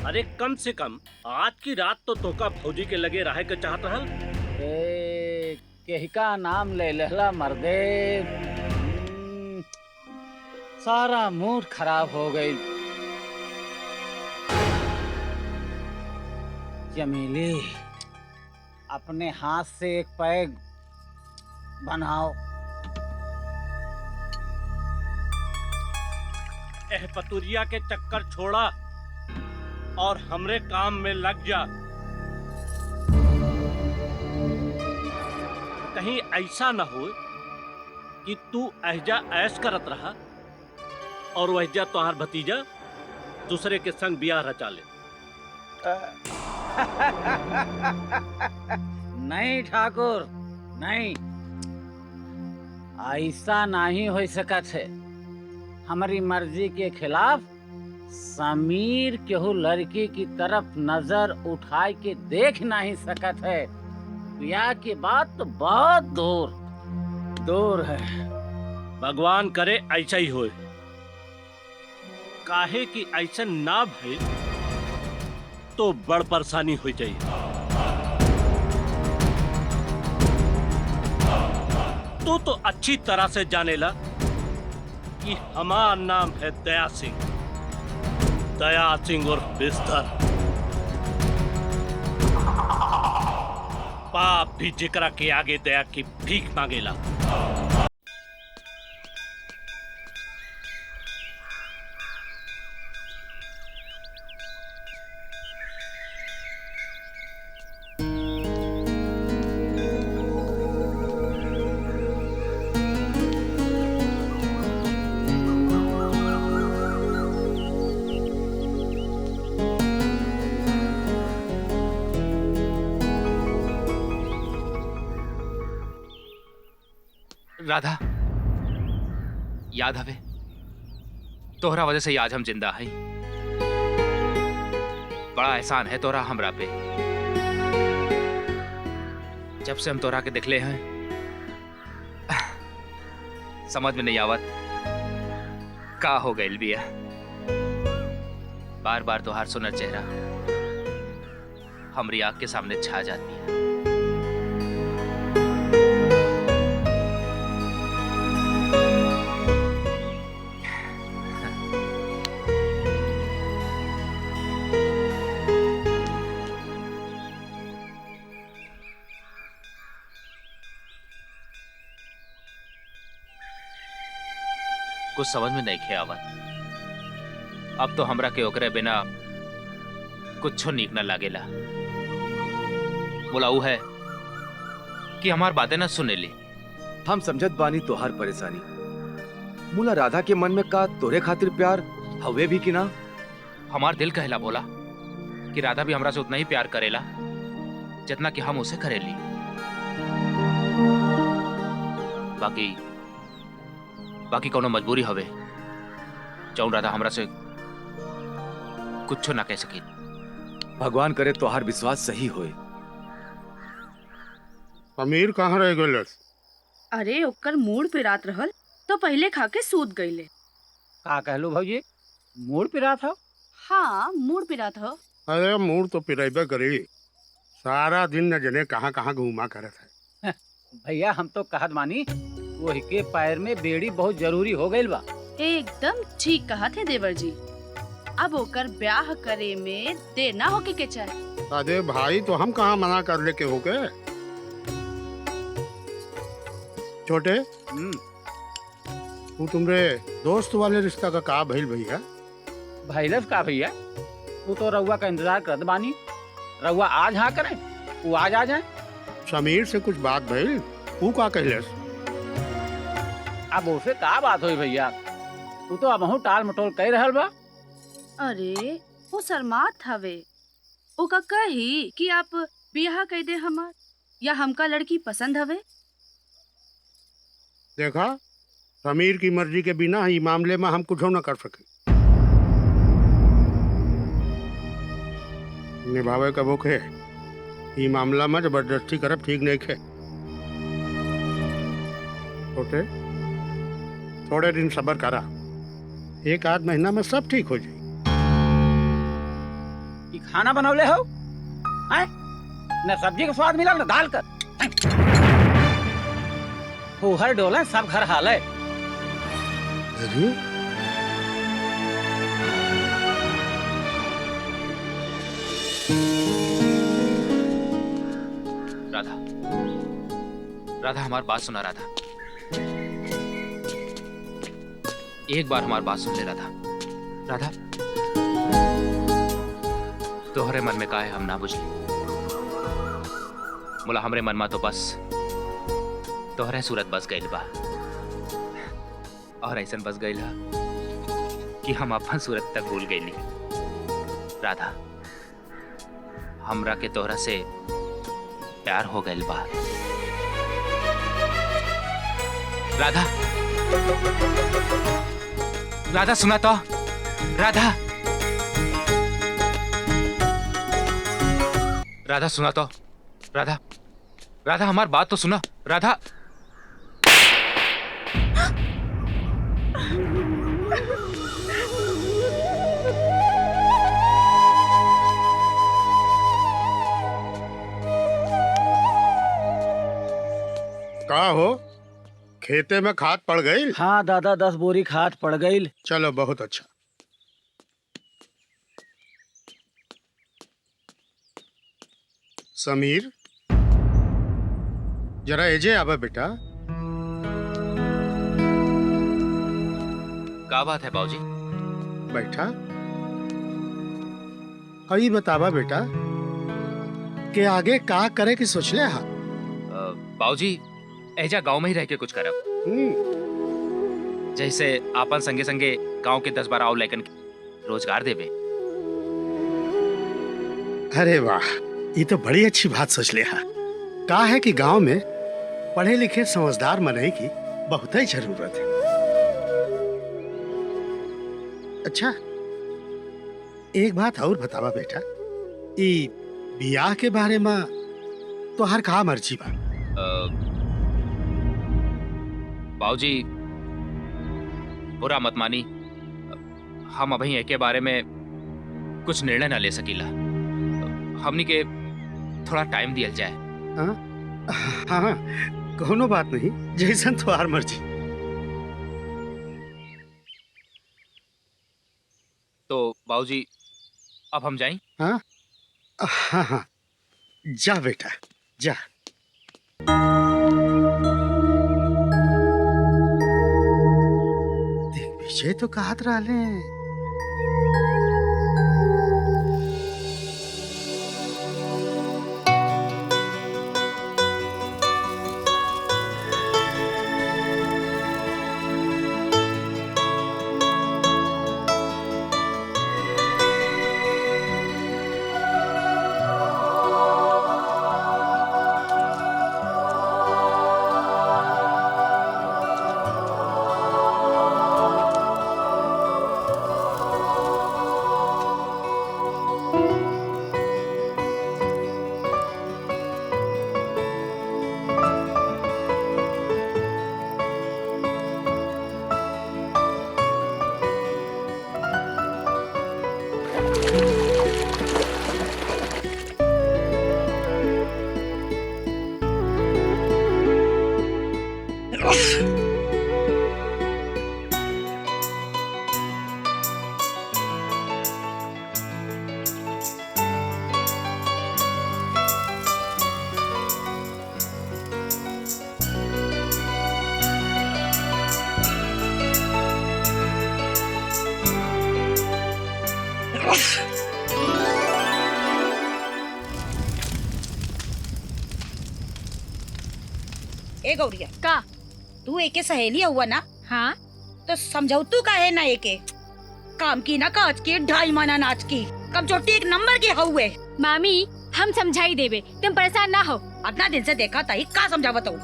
अरे कम से कम आज की रात तो तोका फौजी के लगे रहे के चाहत रहल। केहिका नाम ले लहला मर्दे। सारा मूड खराब हो गई। चमेली, अपने हाथ से एक पैग बनाओ। एह पतुरिया के चक्कर छोड़ा और हमरे काम में लग जा। कहीं ऐसा न हो कि तू ऐजा ऐश करत रहा और वैजा तोहार भतीजा दूसरे के संग बियाह रचा ले। नहीं ठाकुर नहीं, ऐसा नहीं हो सकत है। हमारी मर्जी के खिलाफ समीर केहू लड़की की तरफ नजर उठाए के देख नहीं सकत है। ब्याह की बात तो बहुत दूर दूर है। भगवान करे ऐसा ही होए। काहे कि ऐसा ना भइल तो बड़ परेशानी हो जाए। तो अच्छी तरह से जानेला कि हमारा नाम है दया सिंह। दया सिंह उर्फ बिस्तर। पाप भी जिकरा के आगे दया की भीख मांगेला। राधा, याद हवे तोहरा वजह से आज हम जिंदा हैं। बड़ा एहसान है तोरा हमरा पे। जब से हम तोरा के दिखले हैं समझ में नहीं आवत का हो गइल बिया। बार बार तोहार सुनर चेहरा हमरी आँख के सामने छा जाती है। कुछ समझ में नहीं खे आवत। अब तो हमरा के ओकरे बिना कुछ नीक न लागेला। बोला ऊ है कि हमार बातें न सुनेली। हम समझत बानी तोहार परेशानी। मुला राधा के मन में का तोरे खातिर प्यार हवे भी कि ना? हमार दिल कहला बोला कि राधा भी हमरा से उतना ही प्यार करेला जितना कि हम उसे करेली। बाकी बाकी कोनो मजबूरी हवे जौन राधा हमरा से कुछ ना कह सकी। भगवान करे तोहार विश्वास सही होए। समीर कहाँ रह गए? अरे ओकर मूड पे रात रहल तो पहले खा के सूत गईले। का कहलू भौजी, मूड पिरा था? हाँ मूड पे रात हो। अरे मूड तो पिरेबे करी, सारा दिन न जने कहाँ कहाँ घूमा करत है। भैया हम तो कहत मानी वही के पैर में बेड़ी बहुत जरूरी हो गई बा। एकदम ठीक कहा थे देवर जी। अब ओकर ब्याह करे में देर ना होके के चाहे। अरे भाई तो हम कहाँ मना कर ले के होके। छोटे तू तुमरे दोस्त वाले रिश्ता का भइल भैया? भैलस का भैया, तू तो रउआ का इंतजार करत बानी। रउआ आज हाँ करें, वो आज आ जाए। समीर से कुछ बात भइल, तू का कहलस? अब उसे का बात हुई भैया, तू तो अब टाल मटोल कह रहल बा। अरे वो शर्मात हवे, ओका कही कि आप बियाह कह दे हमार, या हमका लड़की पसंद हवे। देखा, समीर की मर्जी के बिना ही मामले में हम कुछ न कर सके। निभावे कबो के ई मामला में जबरदस्ती करब ठीक नहीं खे। छोटे थोड़े दिन सब्र करा, एक आध महीना में सब ठीक हो जाए। खाना बनौले हो न सब्जी का स्वाद मिला न दाल का। हर डोला सब घर हाल है। अरे राधा, राधा हमार बात सुना। राधा एक बार हमार बात सुन ले राधा। राधा तोहरे मन में का है हम ना बुझली। बोला हमरे मन में तो बस तोहरे सूरत बस गईल बा, और ऐसन बस गईल कि हम अपन सूरत तक भूल गईली। राधा हमरा के तोहरा से प्यार हो गईल बा। राधा, राधा सुना तो। राधा, राधा सुना तो। राधा, राधा हमारी बात तो सुना। राधा का हो, खेते में खाद पड़ गई? हाँ दादा, 10 बोरी खाद पड़ गई। चलो बहुत अच्छा। समीर जरा एजे आवा बेटा। का बात है बाबूजी? बैठा। अभी बतावा बेटा कि आगे का करे की सोच ले। हा बाबूजी ऐजा गांव में ही रह के कुछ करब, जैसे आपन संगे संगे गांव के 10-12 और लड़कन के रोजगार देबे। अरे वाह, ये तो बड़ी अच्छी बात सोच ले। हा का है कि गांव में पढ़े लिखे समझदार मनई की बहुत ही जरूरत है। अच्छा एक बात और बतावा बेटा, ई बियाह के बारे में तो हर का मर्जी बा? बाबूजी बुरा मत मानी, हम अभी एक के बारे में कुछ निर्णय ना ले सकीला। हमनी के थोड़ा टाइम दिया जाए। हाँ हाँ कोनो बात नहीं, जैसन तुम्हार मर्जी। तो बाबूजी अब हम जाएं? हाँ हाँ हाँ जा बेटा जा। देख विजय तो कहत रहले। ए गौरिया का तू एके सहेली हुआ ना? हाँ तो समझाऊ तू का है ना एके काम की ना काज की ढाई माना नाच की कम चोटी एक नंबर की हुए। मामी हम समझाई देवे, तुम परेशान ना हो। अपना दिन से देखा था का समझावत हूँ।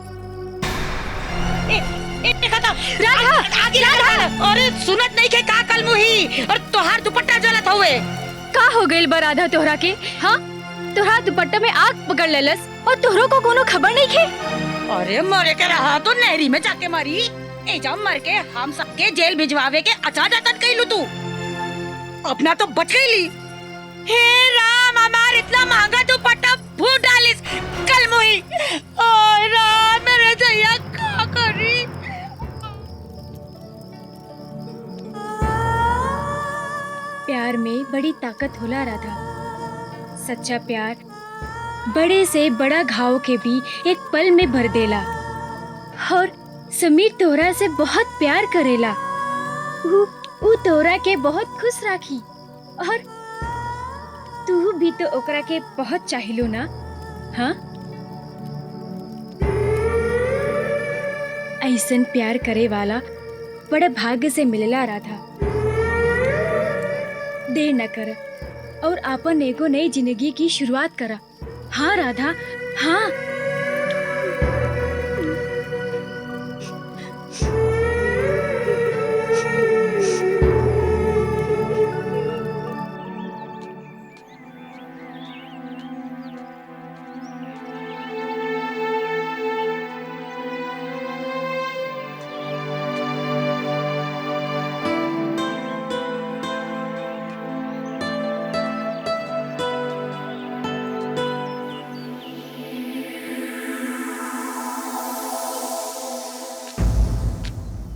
अरे सुनत नहीं के का कल मुही और तोहार दुपट्टा जलत हुए। का हो गइल बा राधा तोहरा के? हाँ तोहरा दुपट्टा में आग पकड़ लेलस और तोहरो को कोनो खबर नहीं खे? अरे मरे के रहा तो नहरी में जाके मारी एजा मर के हम सबके जेल भिजवावे के अच्छा जातन कइलू तू अपना तो बच गईली। हे राम हमार इतना महंगा दुपट्टा फूट डालिस कल मुही। ओए राम मेरे जैया का करी। प्यार में बड़ी ताकत होला राधा। सच्चा प्यार बड़े से बड़ा घाव के भी एक पल में भर देला। और समीर तोरा से बहुत प्यार करेला। ऊ तोरा के बहुत खुश राखी और तू भी तो ओकरा के बहुत चाहिलो ना? हाँ ऐसन प्यार करे वाला बड़ा भाग्य से मिलेला राधा। देर न कर और आपन एगो नई जिंदगी की शुरुआत करा। हाँ राधा हाँ।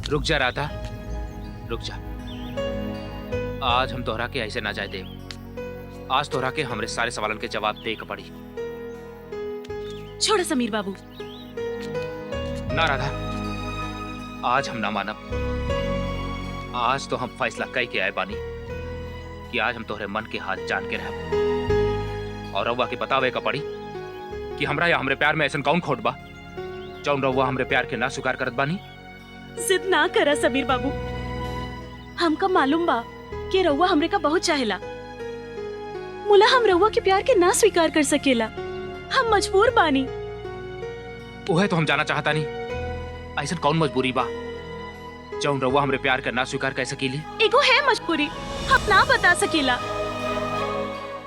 रुक जा राधा, रुक जा। आज हम तोहरा के ऐसे ना जाए दे। आज तोहरा के हमरे सारे सवालन के जवाब दे के पड़ी। छोड़ समीर बाबू। ना राधा, आज हम ना मानब। आज तो हम फैसला कई के आए बानी कि आज हम तोहरे मन के हाल जान के रहब और रउआ के बतावे का पड़ी कि हमरा या हमरे प्यार में ऐसा कौन खोट बा जौन रउआ हमरे प्यार के ना स्वीकार करत बानी। जिद ना करा समीर बाबू। हमका मालूम बा कि रउआ हमरे का बहुत चाहेला। मुला हम रउआ के प्यार के ना स्वीकार कर सकेला। हम मजबूर बानी। उहे तो हम जाना चाहता नहीं, ऐसा कौन मजबूरी बा जौन रउआ हमरे प्यार के ना स्वीकार कर सकीली। एगो है मजबूरी, हम ना बता सकेला।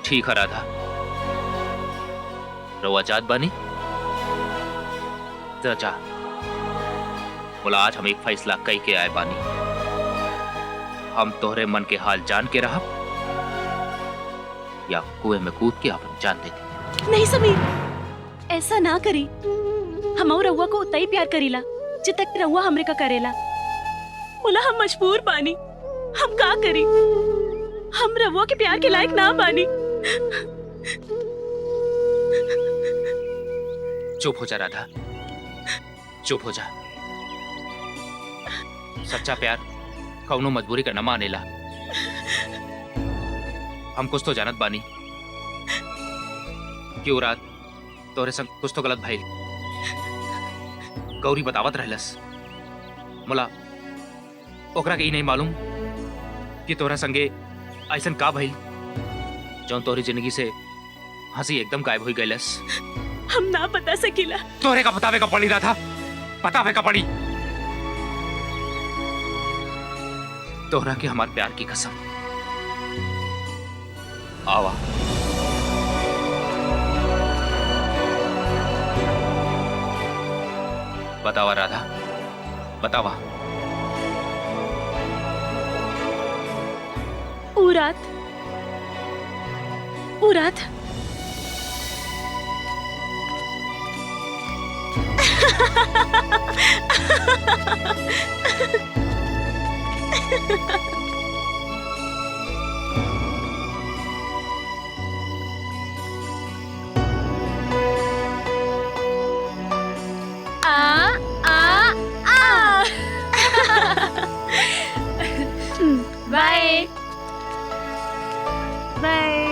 ठीक है राधा, रउआ जात बानी तो जा। बोला आज हम एक फैसला कई के आए बानी। हम तोहरे मन के हाल जान के रहब या कुएं में कूद के अपन जान दे दी। नहीं समीर, ऐसा ना करी। हम रउआ को उतना ही प्यार करीला जितना रउआ हमरे का करेला। बोला हम मजबूर बानी। हम का करी? हम रउआ के प्यार के लायक ना बानी। चुप हो जा राधा, चुप हो जा। सच्चा प्यार कौनो मजबूरी का न मानेला। हम कुछ तो जानत बानी कि वो रात तोरे संग कुछ तो गलत भइल। गौरी बतावत रहलस। मोला ओकरा के ई नहीं मालूम कि तोरा संगे ऐसन का भइल जौन तोरी जिंदगी से हंसी एकदम गायब हो गइलस। हम ना बता सकीला। तोरे का बतावे का पड़ी राधा, बतावे का पड़ी। तोहरा के हमार प्यार की कसम। आवा बतावा राधा, बतावा। ऊ रात बाय बाय।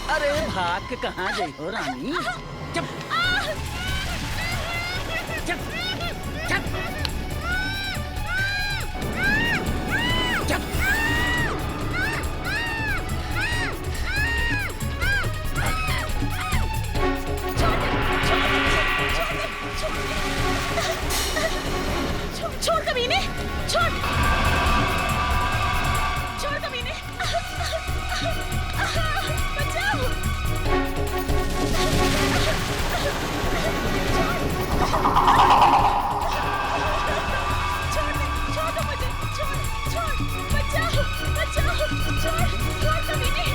अरे भाग के कहाँ गई हो रानी? चुप चुप चुप चुप। छोड़ कमीने, छोड़ छोड़ कमीने, बचाओ। छोड़ दो मुझे, छोड़ बचाओ बचाओ, छोड़ कमीने,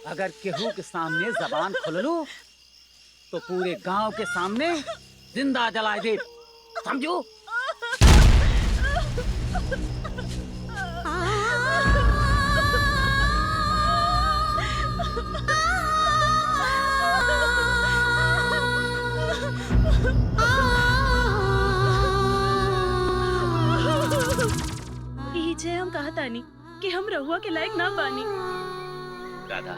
अगर केहू के सामने जबान खोललू तो पूरे गांव के सामने जिंदा जलाए दे, समझो? जे हम कहा तानी कि हम रहुआ के लायक ना बानी। राधा,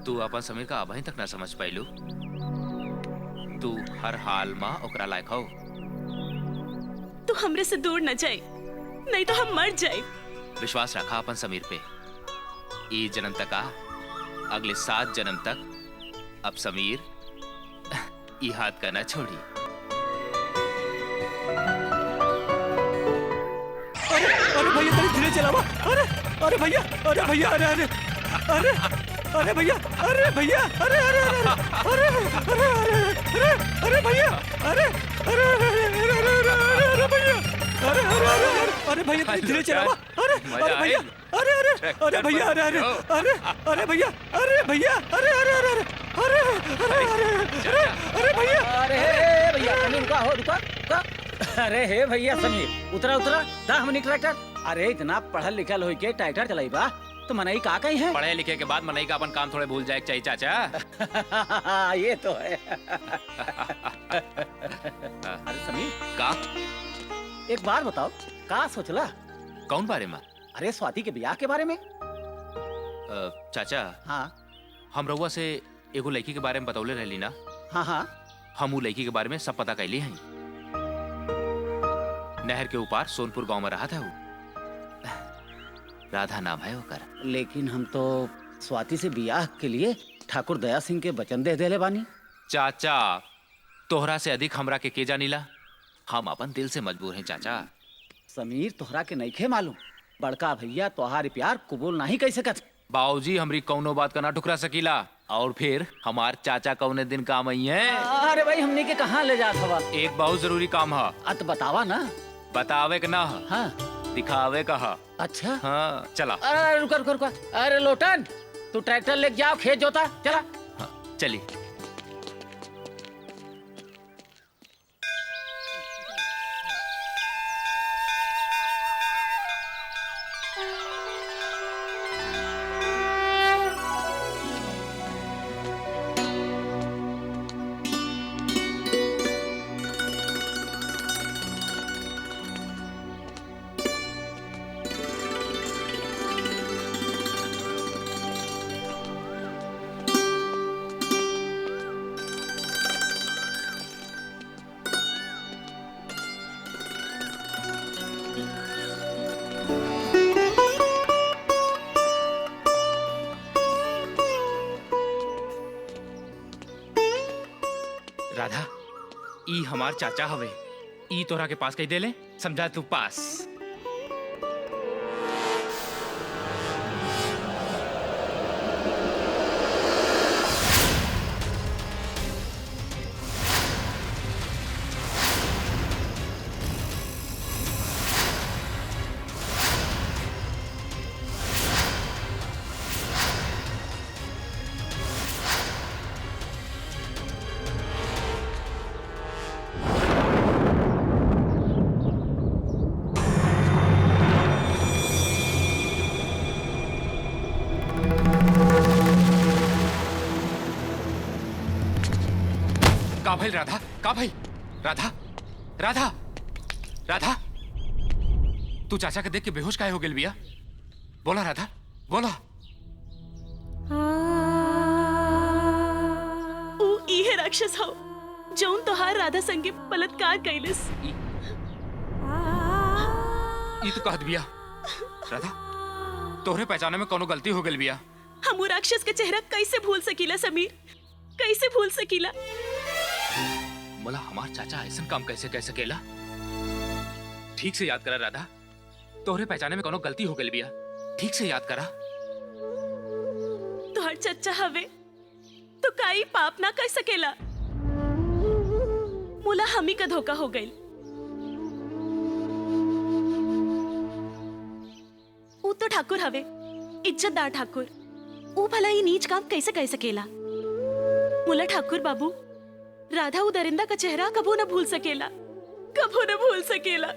तू अपन समीर का अभी तक ना समझ पाइलू। तू हर हाल में ओकरा लायक हो। तू हमरे से दूर न जाए, नहीं तो हम मर जाए। विश्वास रखा अपन समीर पे। ई जन्म तक आ, अगले 7 जन्म तक अब समीर ई हाथ का ना छोड़ी। अरे भैया तेरी धीरे चलावा। अरे भैया, अरे भैया, अरे अरे अरे अरे भैया, अरे भैया, अरे अरे अरे अरे अरे अरे भैया, अरे अरे अरे भैया, अरे अरे भैया तेरी धीरे चलावा। अरे भैया, अरे अरे भैया, अरे अरे भैया, अरे भैया, अरे भैया, अरे भैया समीर रुका हो, रुका। अरे हे भैया समीर, उतरा उतरा दा हमनी ट्रैक्टर। अरे इतना पढ़ल लिखल होई के ट्रैक्टर चलाई बा तो मनई का कहीं है? पढ़े लिखे के बाद मनई का अपन काम थोड़े भूल जाए चाहिए चाचा। ये तो है। अरे समीर का एक बार बताओ, का सोचला? कौन बारे में? अरे स्वाति के ब्याह के बारे में। चाचा, हाँ हम रउआ से एगो लड़की के बारे में बतौले रहली ना। हाँ हाँ, हम उ लड़की के बारे में सब पता कैली हैं। नहर के ऊपर सोनपुर गांव में रहा था वो। राधा नाम है ओकर। लेकिन हम तो स्वाति से ब्याह के लिए ठाकुर दया सिंह के वचन दे देले बानी। चाचा, तोहरा से अधिक हमरा के जानीला। हम अपन दिल से मजबूर हैं चाचा। समीर तोहरा के नइखे मालूम, बड़का भैया तोहार प्यार कबूल नहीं कह सकत। बाबूजी हमरी कौनो बात का ना ठुकरा सकीला। और फिर हमार चाचा कौने दिन काम आई है। अरे भाई हमने के कहाँ ले जात हवा? एक बहुत जरूरी काम है। अत बतावा ना। बतावे का ना, हाँ दिखावे का। अच्छा हाँ चला। अरे रुका रुका रुका। अरे लोटन, तू ट्रैक्टर लेके जाओ, खेत जोता चला। हाँ चली। राधा, ई हमार चाचा हवे। ई तोरा के पास कही दे ले, समझा तू पास। का भाई राधा, का भाई राधा, राधा, राधा, तू चाचा के देख के बेहोश काहे हो गेल बिया? बोला राधा, बोला। ऊ इहे राक्षस हो जौन तोहार राधा संगे बलात्कार कैलिस। ई तू कहत बिया राधा, तोहरे पहचाने में कोनो गलती हो गेल बिया। हम ऊ राक्षस के चेहरा कैसे भूल सकीला समीर, कैसे भूल सकीला? बोला हमार चाचा ऐसा काम कैसे कह सकेला? ठीक से याद करा राधा, तोहरे पहचाने में कोनो गलती हो गई बिया। ठीक से याद करा। तोहर चच्चा हवे तो काई पाप ना कर सकेला। मुला हमी का धोखा हो गई। ऊ तो ठाकुर हवे, इज्जतदार ठाकुर। ऊ भला ही नीच काम कैसे कह सकेला? मुला ठाकुर बाबू, राधा ऊ दरिंदा का चेहरा कबो न भूल सकेला, कबो न भूल सकेला।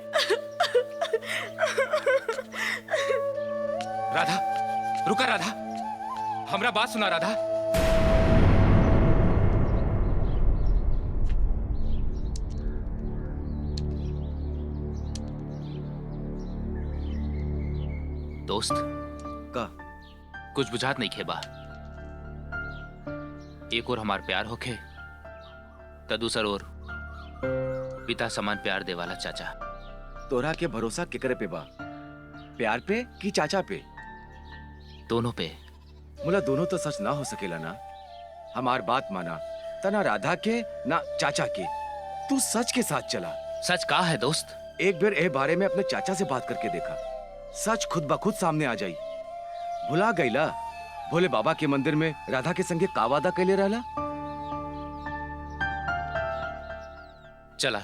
राधा, रुका राधा, हमरा बात सुना राधा। दोस्त का कुछ बुझात नहीं खेबा। एक और हमार प्यार होखे त दूसर और पिता समान प्यार दे वाला चाचा। तोरा के भरोसा केकरे पे बा? प्यार पे कि चाचा पे? दोनों पे। मुला दोनों तो सच ना हो सकेला ना। हमार बात माना, तना राधा के ना चाचा के। तू सच के साथ चला। सच का है दोस्त? एक बार ए बारे में अपने चाचा से बात करके देखा, सच खुद ब खुद सामने आ जाई। भुला गईला भोले बाबा के मंदिर में राधा के संगे का वादा कैले रहला? चला।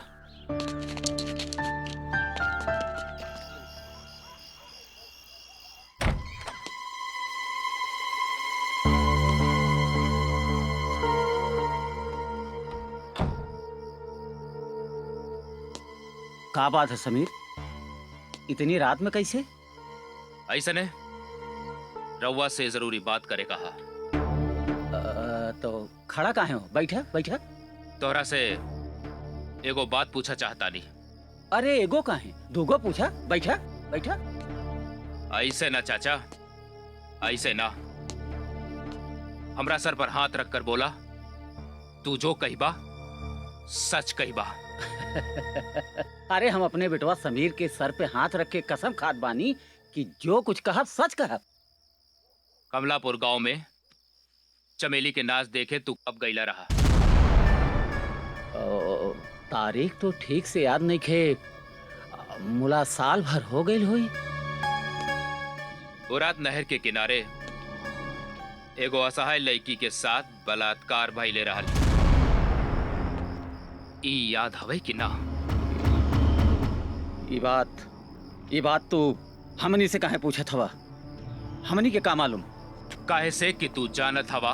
का बात है समीर, इतनी रात में कैसे? ऐसा ने रउआ से जरूरी बात करे कहा। तो खड़ा काहे हो? बैठा बैठा। तोहरा से एगो बात पूछा चाहता नहीं। अरे एगो काहे, दूगो पूछा। बैठा बैठा। ऐसे ना चाचा, ऐसे ना। हमरा सर पर हाथ रखकर बोला, तू जो कहिबा सच कहिबा। अरे हम अपने बेटवा समीर के सर पे हाथ रख के कसम खात बानी कि जो कुछ कहा सच कहा। कमलापुर गांव में चमेली के नाच देखे तू कब गईला रहा? तारीख तो ठीक से याद नहीं खे, मुला साल भर हो गई हुई। उरात नहर के किनारे एगो असहाय लड़की के साथ बलात्कार भइले रहल। ई याद हवे कि ना? ई बात तू हमनी से काहे पूछत हवा? हमनी के का मालूम? काहे से कि तू जानत हवा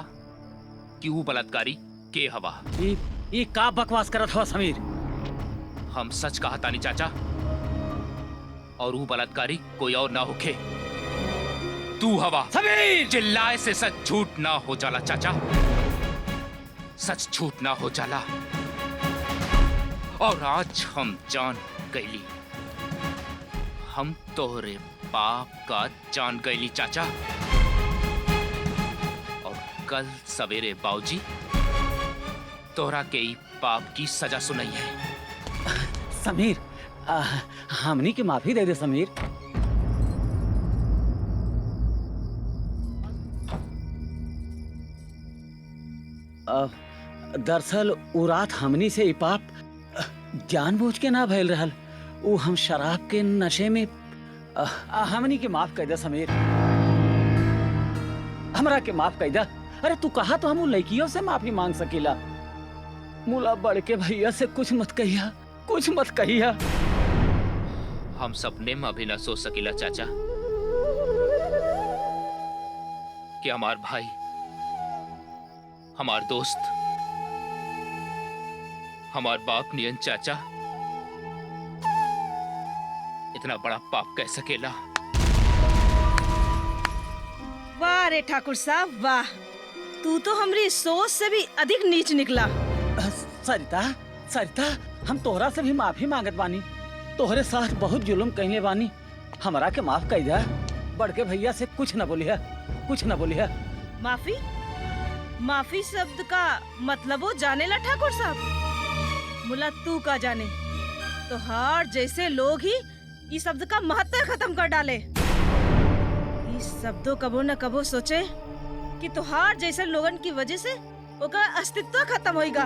कि वो बलात्कारी के हवा। ई का बकवास करत हवा समीर? हम सच कहा तानी चाचा, और वो बलात्कारी कोई और ना होखे, तू हवा। समीर! चिल्लाए से सच झूठ ना हो जाला चाचा, सच झूठ ना हो जाला। और आज हम जान गईली, हम तोहरे पाप का जान गईली चाचा। और कल सवेरे बाबूजी तोहरा के ई पाप की सजा सुनाई है। समीर, हमनी की माफी दे दे समीर। दरअसल उ रात हमनी से ई पाप जानबूझ के ना भइल रहल। उ हम शराब के नशे में हमनी के माफ कर दे समीर, हमरा के माफ कर दे। अरे तू कहा तो हम उ लड़कियों से माफी मांग सकीला। मुला बढ़ के भैया से कुछ मत कहिया, कुछ मत कहिया। हम सपने में अभी न सोच सकीला चाचा कि हमार भाई, हमार दोस्त, हमार बाप नियन चाचा इतना बड़ा पाप कर सकेला। वाह रे ठाकुर साहब वाह, तू तो हमारी सोच से भी अधिक नीच निकला। सरिता, सरिता, हम तोहरा से भी माफी मांगत बानी। तोहरे साथ बहुत जुल्म कहले बानी, हमरा के माफ कर दे। बड़के भैया से कुछ न बोलिया, कुछ न बोलिया। माफी? माफी शब्द का मतलब वो जाने ला ठाकुर साहब? मुला तू का जाने, तो हार जैसे लोग ही इस शब्द का महत्व खत्म कर डाले। इस शब्दों कबो न कबो सोचे कि तुहार जैसे लोगन की वजह से ओका अस्तित्व खत्म होएगा।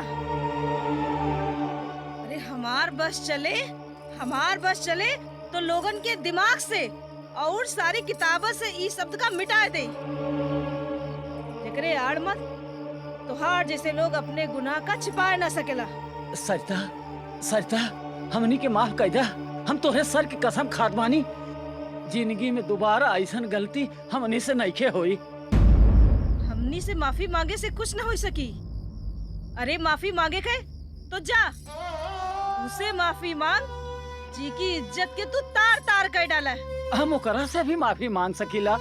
अरे हमार बस चले तो लोगन के दिमाग से और सारी किताबों से इस शब्द का मिटा दे। जेकरे आड़ मत तुहार जैसे लोग अपने गुनाह का छिपा न सकेला। सरिता, सरिता, हमनी के माफ कर दे। हम तोहरे सर की कसम खात बानी, जिंदगी में दोबारा ऐसन गलती हमनी से नइखे होई। हमनी से माफी मांगे से कुछ न हो सकी। अरे माफी मांगे के तो जा, उसे माफी मांग जी की इज्जत के तू तार तार कर डाला। हम ओकरा से भी माफी मांग सकीला।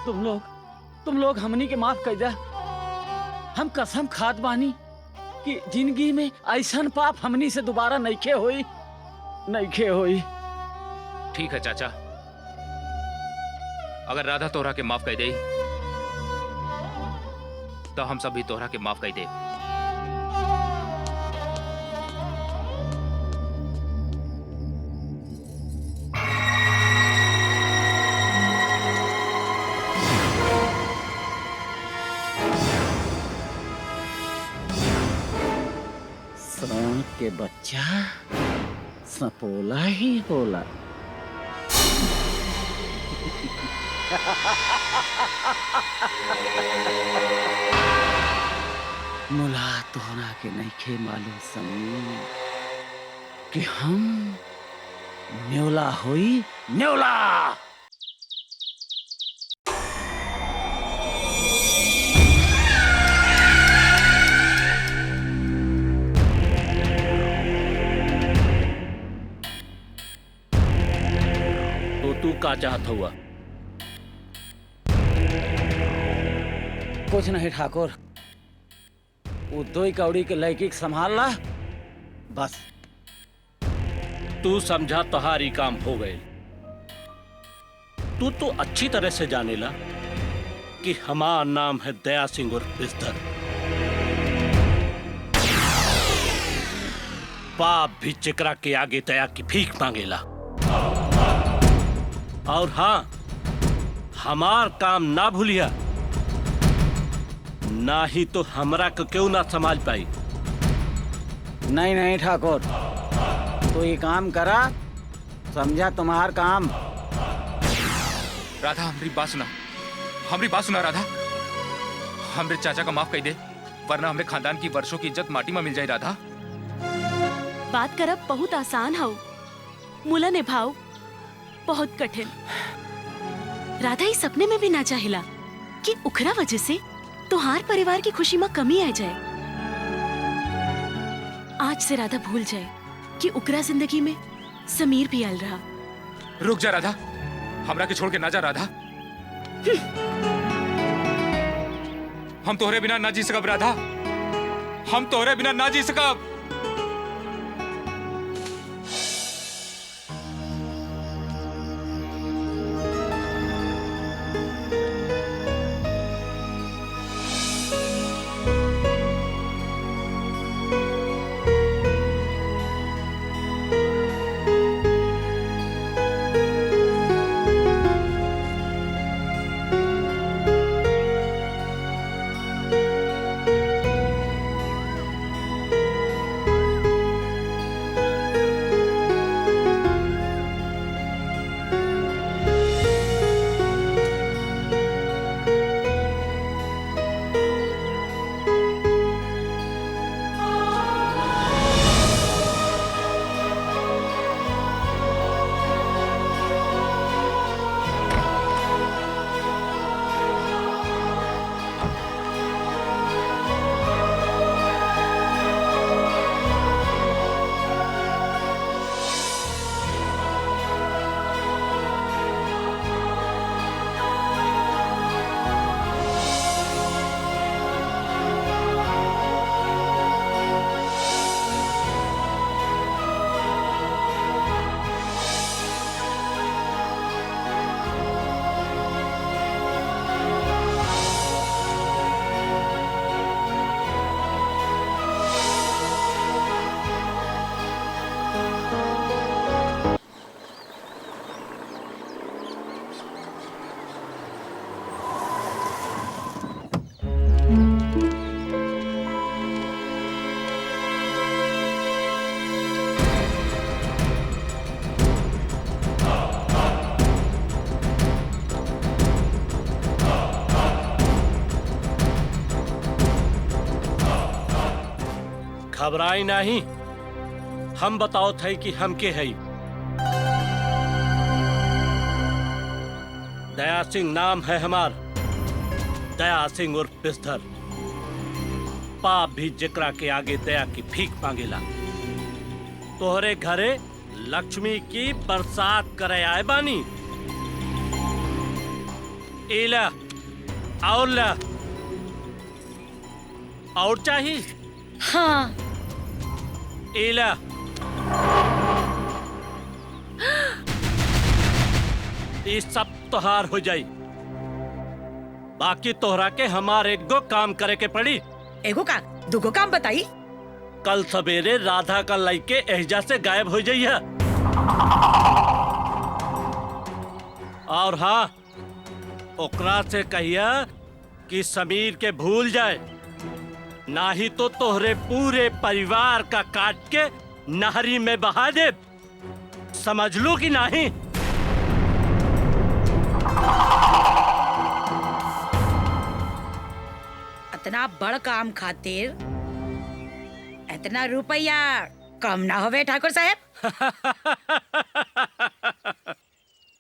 तुम लोग हमनी के माफ कर दे। हम कसम खात बानी कि जिंदगी में ऐसन पाप हमनी से दोबारा नइखे होई, नइखे होई। ठीक है चाचा, अगर राधा तोहरा के माफ कर दे तो हम सब भी तोहरा के माफ कर दे। सांप के बच्चा सपोला ही होला। मुला तोहरा के नइखे मालूम समीर कि हम न्योला होई, न्योला। तो तू का चाहत हुआ? कुछ नहीं ठाकुर, वो दो ही कौड़ी के लड़की के संभाल ला बस। तू समझा तुम्हारी काम हो गए। तू तो अच्छी तरह से जानेला कि हमारा नाम है दया सिंह उर्फ बिस्तर। बाप भी चिकरा के आगे दया की भीख मांगेला। और हाँ, हमार काम ना भूलिया, ना ही तो हमरा को क्यों ना संभाल पाई। नहीं नहीं ठाकुर, तो ये काम करा, समझा तुम्हार काम। राधा हमारी बात सुना, हमारी बात सुना राधा। हमरे चाचा का माफ कर दे, वरना हमरे खानदान की वर्षों की इज्जत माटी में मिल जाए। राधा बात करब बहुत आसान हो, मुला निभाओ बहुत कठिन। राधा इस सपने में भी ना चाहिला कि उखरा वजह से तुहार परिवार की खुशी में कमी आ जाए। आज से राधा भूल जाए कि उकरा जिंदगी में समीर भी आल रहा। रुक जा राधा, हमरा के छोड़ के ना जा राधा। हम तोहरे बिना ना जी सकब राधा, हम तोहरे बिना ना जी सकब। घबराई नहीं। हम बताओ थे कि हम के है। दया सिंह नाम है हमार। दया सिंह उर्फ बिस्तर। पाप भी जिकरा के आगे दया की भीख मांगेला। तोहरे घरे लक्ष्मी की बरसात करे आए बानी। इला और ला और चाहिए? हाँ। इला ये सब तोहार हो जाई। बाकी तोहरा के हमारे एगो काम करे के पड़ी। एगो का दुगो काम बताई। कल सवेरे राधा का लइके एहजा से गायब हो जाइए। और हाँ, ओकरा से कहिया कि समीर के भूल जाए, ना ही तो तोहरे पूरे परिवार का काट के नहरी में बहा दे। समझ लो कि नहीं? इतना बड़ काम खातिर इतना रुपया कम ना होवे ठाकुर साहब।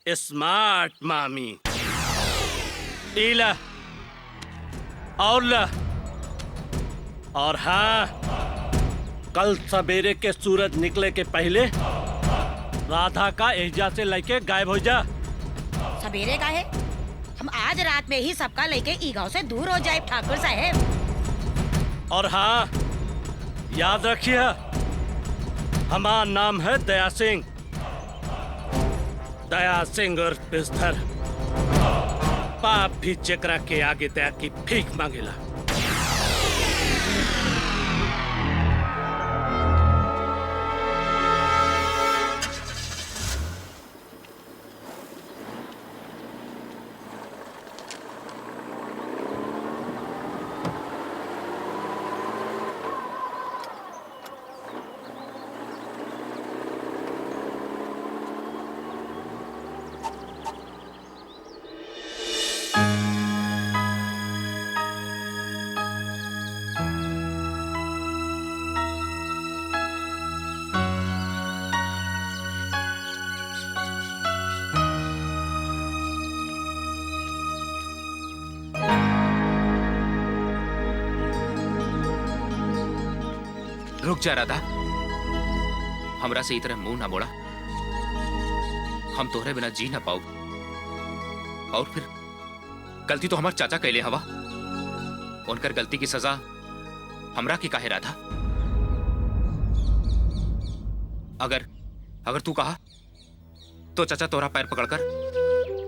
स्मार्ट मामी। इला और ला। और हाँ, कल सवेरे के सूरज निकले के पहले राधा का एहजा से लेके गायब हो जा। सवेरे का है? हम आज रात में ही सबका लेके ई गांव से दूर हो जाए ठाकुर साहब। और हाँ, याद रखिए, हमारा नाम है दया सिंह। दया सिंह और बिस्तर। पाप भी चक्रा के आगे दया की भीख मांगेला। रुक जा राधा, हमरा से इतना मुंह ना मोड़ा। हम तोहरे बिना जी ना पाओ। और फिर गलती तो हमार चाचा कैले हवा। उनकर गलती की सजा हमरा की काहे राधा? अगर तू कहा तो चाचा तोरा पैर पकड़कर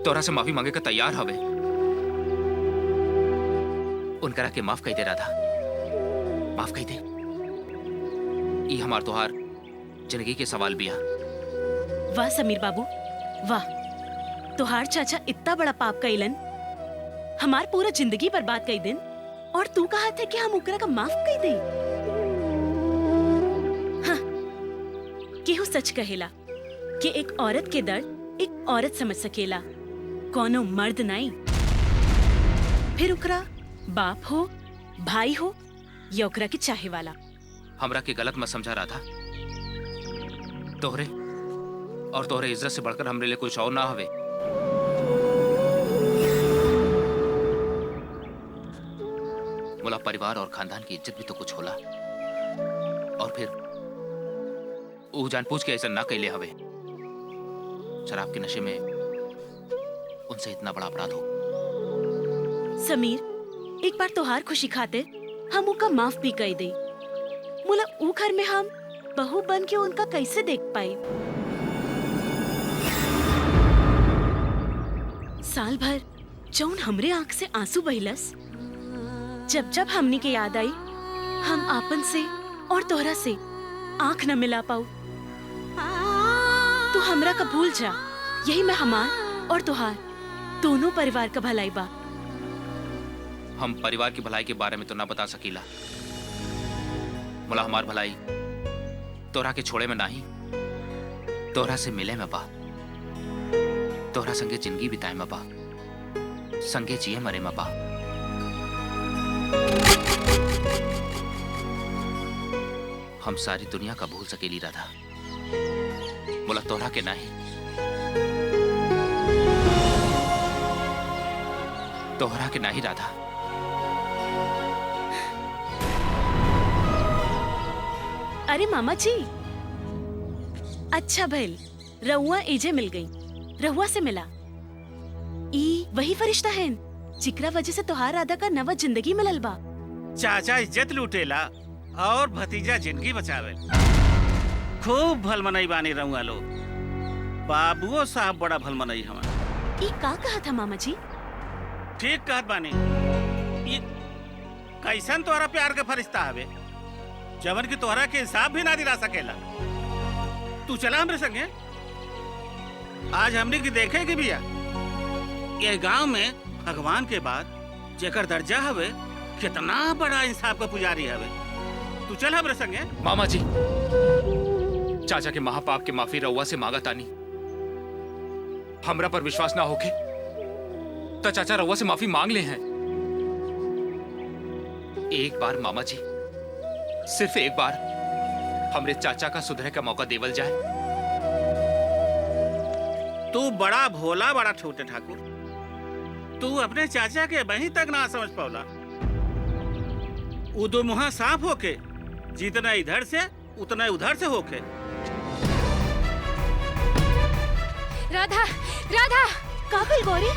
तोरा से माफी मांगे का तैयार हवे। उनकरा के माफ कह दे राधा, माफ कह दे। ई हमार तोहार जिंदगी के सवाल बिया। वाह समीर बाबू, वाह। तोहार चाचा इतना बड़ा पाप कइलन, हमार पूरा जिंदगी बर्बाद कई दिन, और तू कहा था कि हम ओकरा का माफ कई दे। हाँ, केहू सच कहेला कि एक औरत के दर्द एक औरत समझ सकेला, कोनो मर्द नहीं। फिर ओकरा बाप हो, भाई हो, या ओकरा के चाहे वाला। हमरा के गलत मत समझा राधा। तोहरे और तोहरे इज्जत से बढ़कर हमरे लिए कुछ और ना हवे। मोला परिवार और खानदान की इज्जत भी तो कुछ होला। और फिर वो जानबूझ के ऐसा ना कैले हवे। शराब के नशे में उनसे इतना बड़ा अपराध हो। समीर, एक बार तोहार खुशी खातिर हम उनका माफ भी कह दे। मोला ऊ घर में हम बहू बन के उनका कैसे देख पाए। साल भर जौन हमरे आंख से आंसू बहिलस, जब जब हमनी के याद आई, हम आपन से और तोहरा से आंख न मिला पाऊ। तू हमरा का भूल जा, यही मैं हमार और तोहार दोनों परिवार का भलाई बा। हम परिवार की भलाई के बारे में तो ना बता सकीला। मोला हमार भलाई तोरा के छोड़े में नहीं, तोरा से मिले में बा। तोरा संगे जिंदगी बिताए में बा, संगे जिए मरे में बा। हम सारी दुनिया का भूल सकेली राधा, बोला तोहरा के नहीं। तोहरा के नहीं राधा। अरे मामा जी, अच्छा भइल रहुआ एजे मिल गई। रहुआ से मिला ई वही फरिश्ता है जिकरा वजह से तोहार राधा का नवा जिंदगी मिलल बा। चाचा इज्जत लूटेला और भतीजा जिंदगी बचावे। खूब भल मनई बानी रहूंगा लोग। बाबुओ साहब बड़ा भल मनई हमारा। ई का कहा था मामा जी? ठीक कहत बानी। ये कैसन तोहरा प्यार के फरिश्ता हवे जवन की तोहरा के हिसाब भी ना दिला सकेला। तू चला हमरे संगे। आज हमने की देखे कि भैया ये गांव में भगवान के बाद जेकर दर्जा हवे कितना बड़ा इंसाफ का पुजारी हवे। तू चल हमरे संगे। मामा जी, चाचा के महापाप के माफी रउआ से मांगा तानी। हमरा पर विश्वास ना होके तो चाचा रउआ से माफी मांग ले हैं। एक बार मामा जी, सिर्फ एक बार हमरे चाचा का सुधरे का मौका देवल जाए। तू बड़ा भोला बड़ा छोटे ठाकुर। तू अपने चाचा के वहीं तक ना समझ पावला। दो मुहा साफ होके जितना इधर से उतना उधर से होके। राधा, राधा, काबिल गौरी।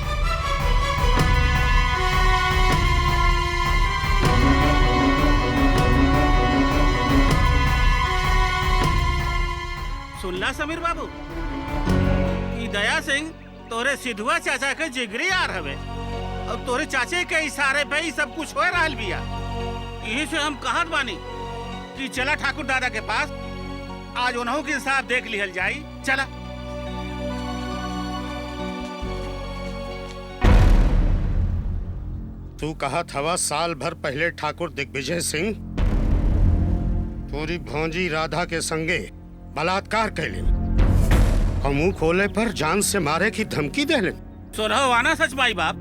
सुनला समीर बाबू, ई दया सिंह तोरे सिधुआ चाचा के जिगरी यार हवे और तोरे चाचे के इशारे पे ही सब कुछ हो रहल बिया। यही से हम कहत बानी कि चला ठाकुर दादा के पास, आज उन्हों के साथ देख लिहल जाई। चला। तू कहा था साल भर पहले ठाकुर दिग्विजय सिंह पूरी भौजी राधा के संगे बलात्कार कैले और मुंह खोले पर जान से मारे की धमकी देले। सुनहो आना सच माई बाप।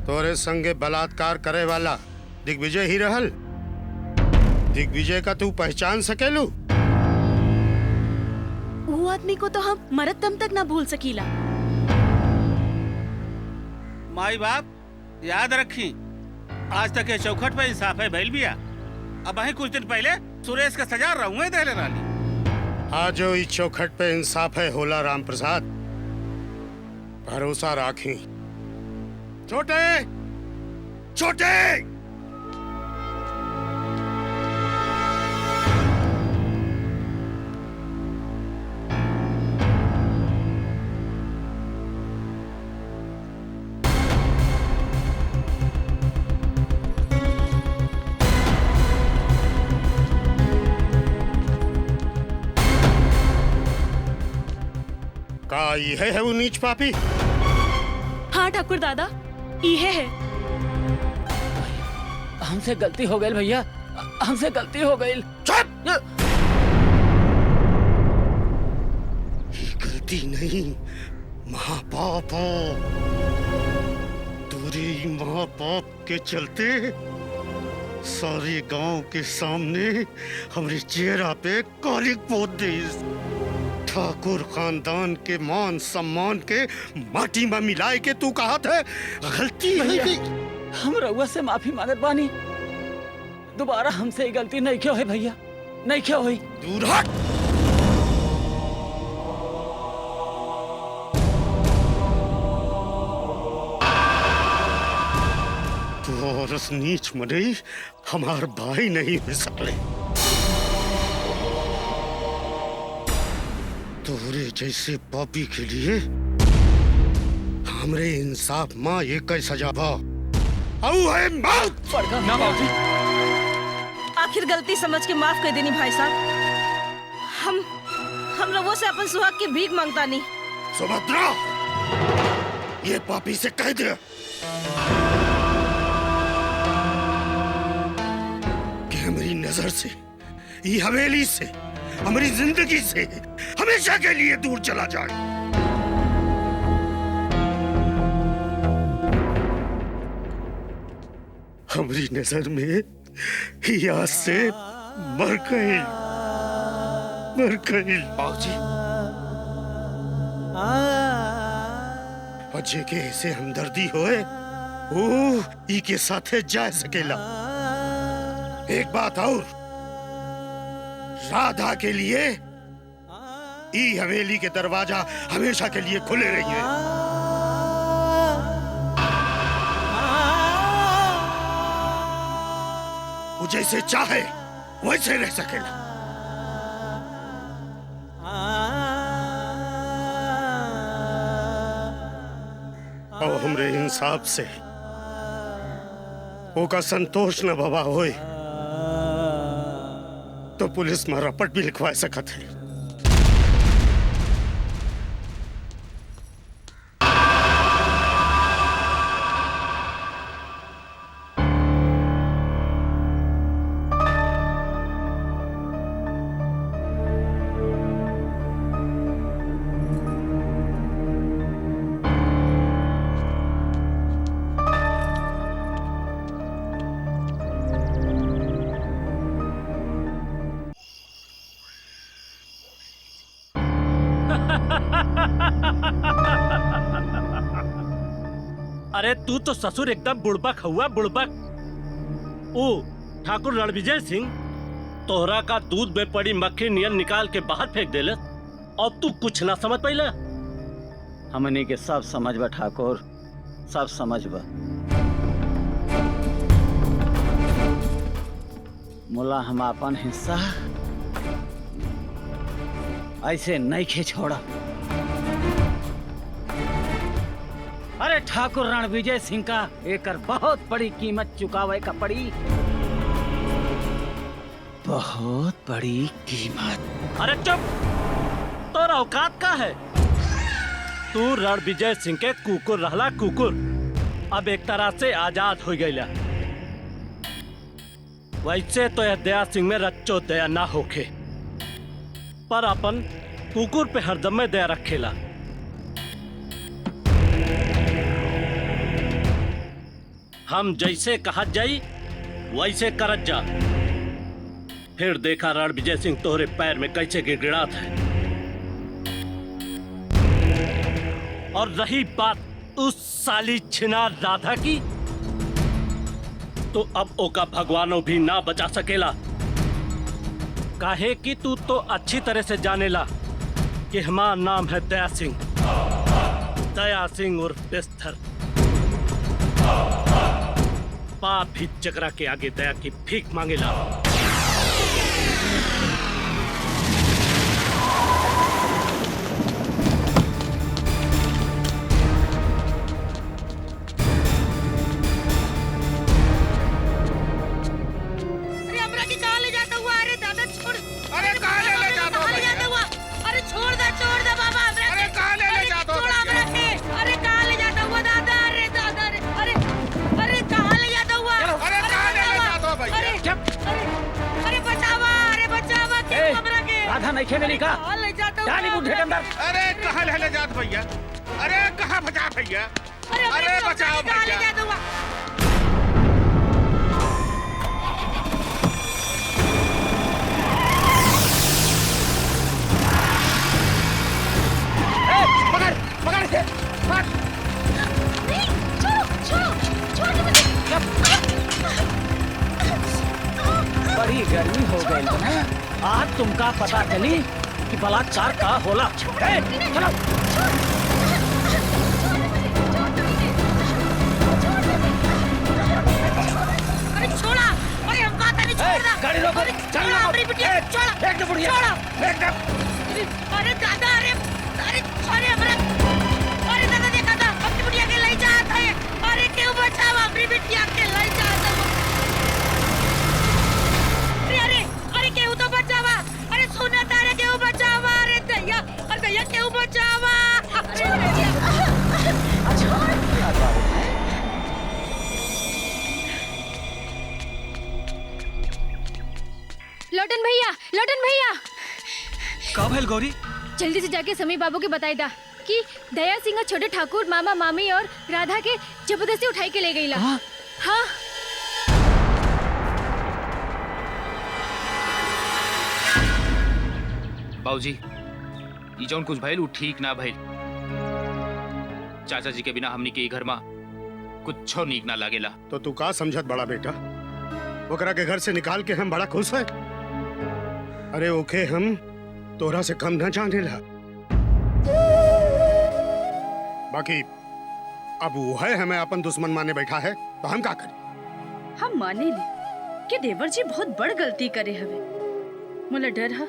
तोरे संगे बलात्कार करे वाला दिग्विजय ही रहल। दिग्विजय का तू पहचान सकेलू? वो आदमी को तो हम मरत दम तक ना भूल सकीला। माई बाप याद रखी, आज तक ये चौखट पे इंसाफ है भइल बिया। अब वही कुछ दिन पहले सुरेश का सजा रहूंगे दे ले रानी। आज जो इस चौखट पे इंसाफ है होला राम प्रसाद, भरोसा राखी। छोटे छोटे का यह है वो नीच पापी? हाँ ठाकुर दादा, ये है। हमसे गलती हो गई भैया, हमसे गलती हो गई। गलती नहीं, महापाप हो। दूरी महापाप के चलते सारे गांव के सामने हमारे चेहरा पे कालिक पोत दी। ठाकुर खानदान के मान सम्मान के माटी में मिलाए के तू कहा था गलती है। हम रउआ से माफी मांगत बानी। दोबारा हमसे गलती नहीं क्यों है भैया, नहीं क्यों हुई। दूर हट। तू और उस नीच मरई हमार भाई नहीं हो सकले। तोरे जैसे पापी के लिए हमरे इंसाफ माँ एक सजा बा, है मौत। ना बाबूजी, आखिर गलती समझ के माफ कर देनी भाई साहब। हम लोगों से अपन सुहाग की भीख मांगता नहीं। सुभद्रा, ये पापी से कह दे कि हमारी नजर से, ये हवेली से, हमारी जिंदगी से हमेशा के लिए दूर चला जाए। हमारी नजर में ही आज से मर गई। बाबूजी बच्चे के ऐसे हमदर्दी होए ओ ई के साथे जा सकेला। एक बात और, राधा के लिए ई हवेली के दरवाजा हमेशा के लिए खुले रहिए। वो जैसे चाहे वैसे रह सकेला। और हमरे इंसाफ से ओका संतोष न बाबा होए तो पुलिस में रपट भी लिखवा सकत है। अरे तू तो ससुर एकदम बुड़बक हुआ, बुड़बक। ओ ठाकुर रणविजय सिंह तोहरा का दूध में पड़ी मक्खी नियन निकाल के बाहर फेंक देले और तू कुछ ना समझ पाइला। हमनी के सब समझबा ठाकुर, सब समझबा। मुला हम अपन हिस्सा ऐसे नहीं खे छोड़ा। अरे ठाकुर रणविजय सिंह का एकर बहुत बड़ी कीमत चुकावे का पड़ी, बहुत बड़ी कीमत। अरे चुप, तोरा औकात का है? तू रणविजय सिंह के कुकुर रहला, कुकुर। अब एक तरह से आजाद हो गईला। वैसे तो यह दया सिंह में रच्चो दया ना होखे, पर अपन कुकुर पे हरदम में दया रखेला। हम जैसे कहा जाई वैसे करत जा। फिर देखा रणविजय सिंह तोहरे पैर में कैसे गिड़गिड़ात है। और रही बात उस साली छिनार राधा की, तो अब ओका भगवानों भी ना बचा सकेला। काहे कि तू तो अच्छी तरह से जानेला कि हमारा नाम है दया सिंह, दया सिंह उर्फ बिस्तर। पाप भी जगरा के आगे दया की भीख मांगेला। अरे हमरा की कहाँ ले जाता हुआ? अरे दादा छोड़। अरे कहाँ ले जाता हुआ? ले जाता हुआ? अरे छोड़ दे बाबा हमरा। अरे कहाँ ले जाता हुआ? छोड़ हमरा के। अरे कहाँ ले जाता हुआ दादा? अरे दादा अरे कहाँ ले जाता हुआ? अरे कहाँ ले जाता हुआ भैया? अरे बचावा, अरे बचावा क्यों हमरा के? राधा नहीं खेलेली का? कहाँ ले जाता हुआ? डाली बुढ़े के अंदर। अरे कहाँ ले जाता भैया? अरे कहाँ बचा भैया? अरे बचाओ कहाँ ले भैया। जाता हुआ? पकड़ के मार। नहीं, छोड़ो मुझे। बड़ी गर्मी हो गई ना, आज तुमका पता चली कि बलात्कार का होला। चलो अरे छोड़ा, अरे हम कहा था नहीं छोड़ना। गाड़ी रोको, छोड़ा हमारी बिटिया, छोड़ा, फेंक दो बुढ़िया, छोड़ा। फेंक दो। अरे दादा, अरे दादा देखा था अपनी बिटिया के ले जाता है। अरे क्यों बचाओ अपनी बिटिया के ले जाता है? अरे क्यों तो बचावा? अरे सुना तारे क्यों बचावा? अरे दैया क्यों बचावा? लौटन भैया का भइल गौरी? जल्दी से जाके समी बाबू के बताई दा कि दया सिंह और छोटे ठाकुर मामा मामी और राधा के जबरदस्ती उठाई के ले गई ला। हाँ बाबूजी, ये जौन कुछ भइल उ ठीक ना भइल। चाचा जी के बिना हमनी के घर में कुछो नीक ना लागेला। तो तू का समझत बड़ा बेटा? ओकरा के घर से निकाल के हम बड़ा खुश है। अरे ओके हम तोरा से कम न जाने ला। बाकी अब वो है हमें अपन दुश्मन माने बैठा है तो हम का करें? हम माने ली कि देवर जी बहुत बड़ गलती करे हवे। मुला डर है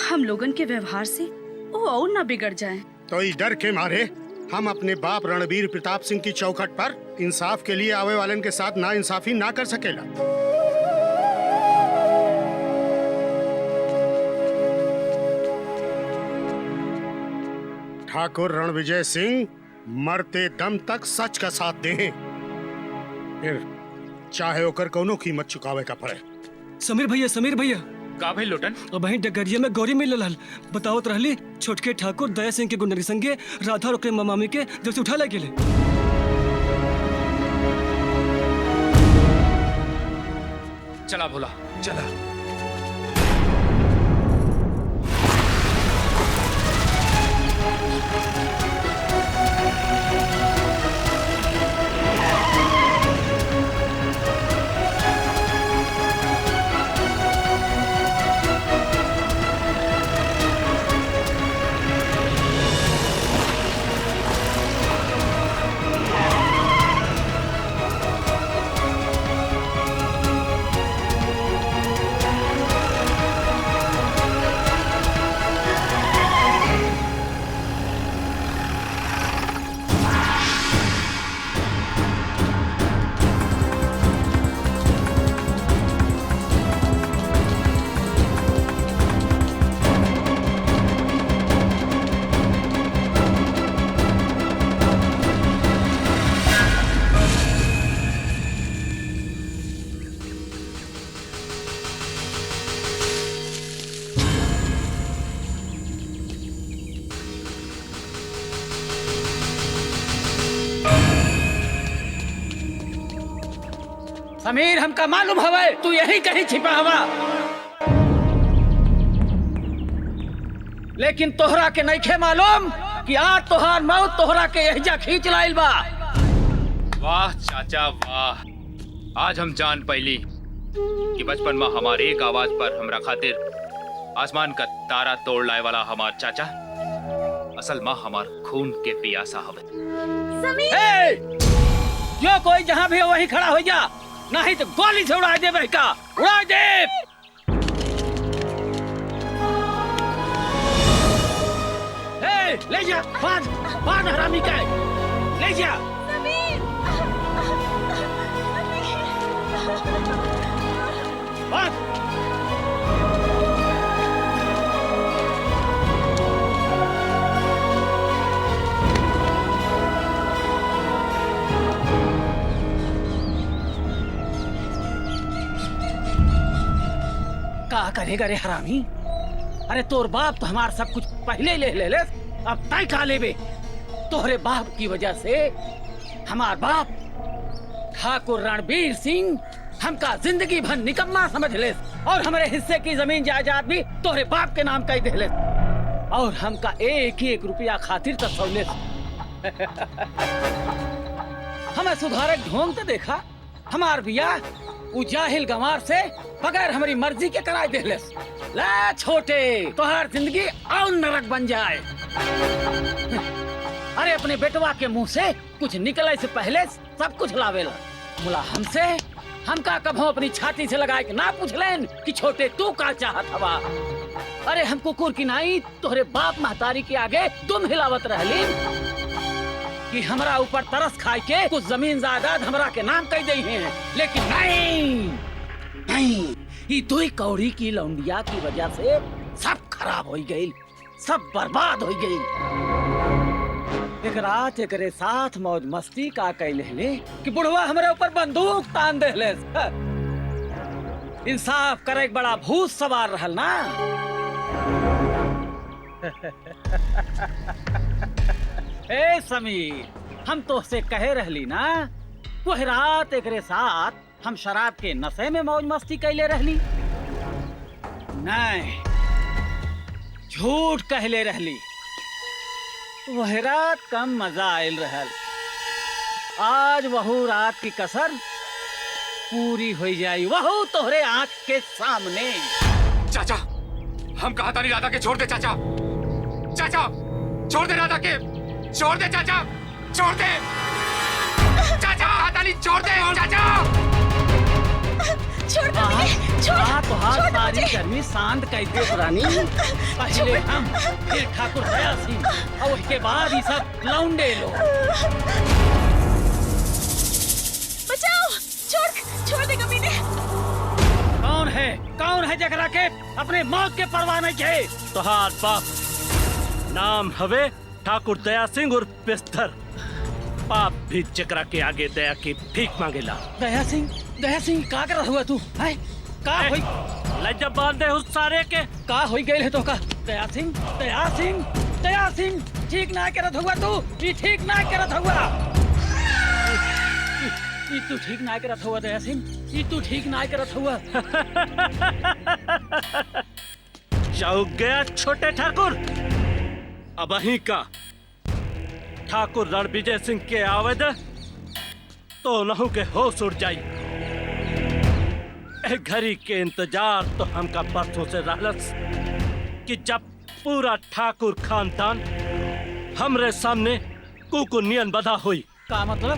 हम लोगन के व्यवहार से वो और ना बिगड़ जाए। तो इस डर के मारे हम अपने बाप रणबीर प्रताप सिंह की चौखट पर इंसाफ के लिए आवे वालन के साथ ना इंसाफी ना कर सकेला। ठाकुर रणविजय सिंह मरते दम तक सच का साथ दें, फिर चाहे ओकर कोनो कीमत चुकावे का पड़े। समीर भैया का भाई लोटन? अब वहीं डगरिया में गौरी मिल लल बतावत रहली छोटके ठाकुर दया सिंह के गुंडरी संगे राधा और ओकरे मामी के जब से उठा ले गेले। चला भोला चला। समीर हमका मालूम हवे तू यही कहीं छिपा हवा, लेकिन तोहरा के नइखे मालूम कि आज तोहार मौत तोहरा के यहिजा खींच लाइल बा। वाह चाचा वाह, आज हम जान पैली कि बचपन में हमारे एक आवाज पर हमरा खातिर आसमान का तारा तोड़ लाए वाला हमार चाचा असल माँ हमार खून के पियासा हवे। समीर! जो कोई जहाँ भी हो वहीं खड़ा हो जा, नहीं तो गोली से उड़ा दे बहका, उड़ा दे। ले जा, बांध हरामी का, ले जा। बांध। क्या करेगा रे हरामी? अरे तोर बाप तो हमार सब कुछ पहले ले अब तय खा लेबे। तोहरे बाप की वजह से हमार बाप ठाकुर रणबीर सिंह हमका जिंदगी भर निकम्मा समझ ले और हमारे हिस्से की जमीन जायदाद भी तोहरे बाप के नाम कह दे और हमका एक एक रुपया खातिर तसौले। हमें सुधारक ढोंग तो देखा, हमार बिया उ जाहिल गंवार से बगैर हमारी मर्जी के कराए देले। ला छोटे तोहर जिंदगी और नरक बन जाए। अरे अपने बेटवा के मुंह से कुछ निकले से पहले सब कुछ लावेला। बोला हमसे हमका कभो अपनी छाती से लगाए के ना पूछ लेन कि छोटे तू का चाहत हवा। अरे हम कुकुर की नाई तोहरे बाप महतारी के आगे तुम हिलावत रहली कि हमरा ऊपर तरस खाए के कुछ जमीन जायदाद हमरा के नाम कह दई हैं, लेकिन नहीं ये दुई कौड़ी की लौंडिया की वजह से सब खराब हो गई, सब बर्बाद हो गई। एक रात एकरे साथ मौज मस्ती का कैले ले कि बुढ़वा हमारे ऊपर बंदूक तान दे ले। इंसाफ करे बड़ा भूत सवार रहल ना। ए समीर, हम तो से कहे रहली ना वह रात एकरे साथ हम शराब के नशे में मौज मस्ती कैले रहली। नहीं, झूठ कहले रहली। वह रात कम मजा आयल रहल। आज वहू रात की कसर पूरी हो जाई, वहू तोहरे आंख के सामने। चाचा, हम कहा था नहीं राधा के छोड़ दे चाचा। चाचा, छोड़ दे राधा के, छोड़ दे चाचा, छोड़ दे चाचा, कहा था नहीं छोड़ दे चाचा। छोड़ दो मुझे, छोड़ तो हाथ सारी गर्मी शांत कर दे रानी। पहले हम, फिर ठाकुर दया सिंह, और उसके बाद ये सब लौंडे लोग। बचाओ, छोड़ दे कमीने। कौन है जगरा के अपने मौत के परवाह नहीं है? तोहार बाप नाम हवे ठाकुर दया सिंह और पिस्तर। पाप भी जगरा के आगे दया की भीख मांगेला। दया सिंह का कर हुआ तू? है का होई? लज्जा बांध दे उस सारे के। का होई गइल है तो का? दया सिंह ठीक ना करत हुआ तू। ये ठीक ना करत हुआ। ये तू ठीक ना करत हुआ दया सिंह, ये तू ठीक ना करत हुआ। चौक गया छोटे ठाकुर। अब अहीं का ठाकुर रणविजय सिंह के आवेद तो नहु के होश उड़ जाई। घड़ी के इंतजार तो हमका बरसों से रहलस कि जब पूरा ठाकुर खानदान हमरे सामने कुकुनियन बधा हुई। का मतलब?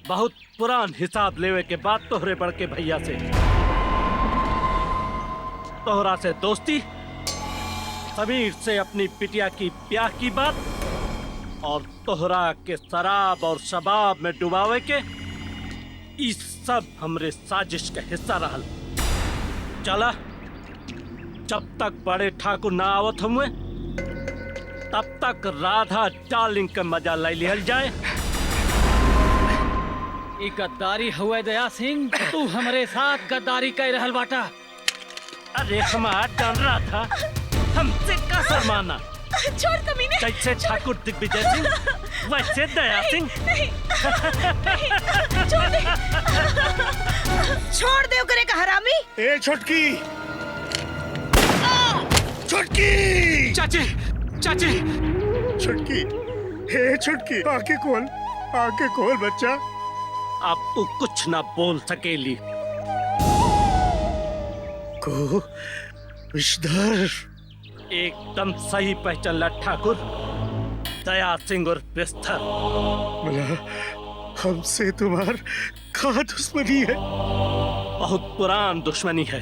बहुत पुरान हिसाब लेवे के बाद तोहरे बड़के भैया से तोहरा से दोस्ती, समीर से अपनी पिटिया की ब्याह की बात, और तोहरा के शराब और शबाब में डुबावे के, इस सब हमरे साजिश का हिस्सा रहल। चला, जब तक बड़े ठाकुर ना आवत हुए तब तक राधा डार्लिंग का मजा ले लिहल जाए। ये गद्दारी हुआ दया सिंह, तू हमरे साथ गद्दारी कर रहल बाटा। अरे हमारा डर रहा था, हमसे का शर्माना। छोड़ कमीने। कैसे ठाकुर दिग्विजय सिंह वैसे दया सिंह। छोड़ दे करे का हरामी। ए छोटकी, चाची, छुटकी, हे छुटकी, आंखें खोल बच्चा। अब तू कुछ ना बोल सकेली। को विषधर एकदम सही पहचान ठाकुर, दया सिंह और पिस्तर। मला हमसे तुम्हार का दुश्मनी है? बहुत पुरान दुश्मनी है।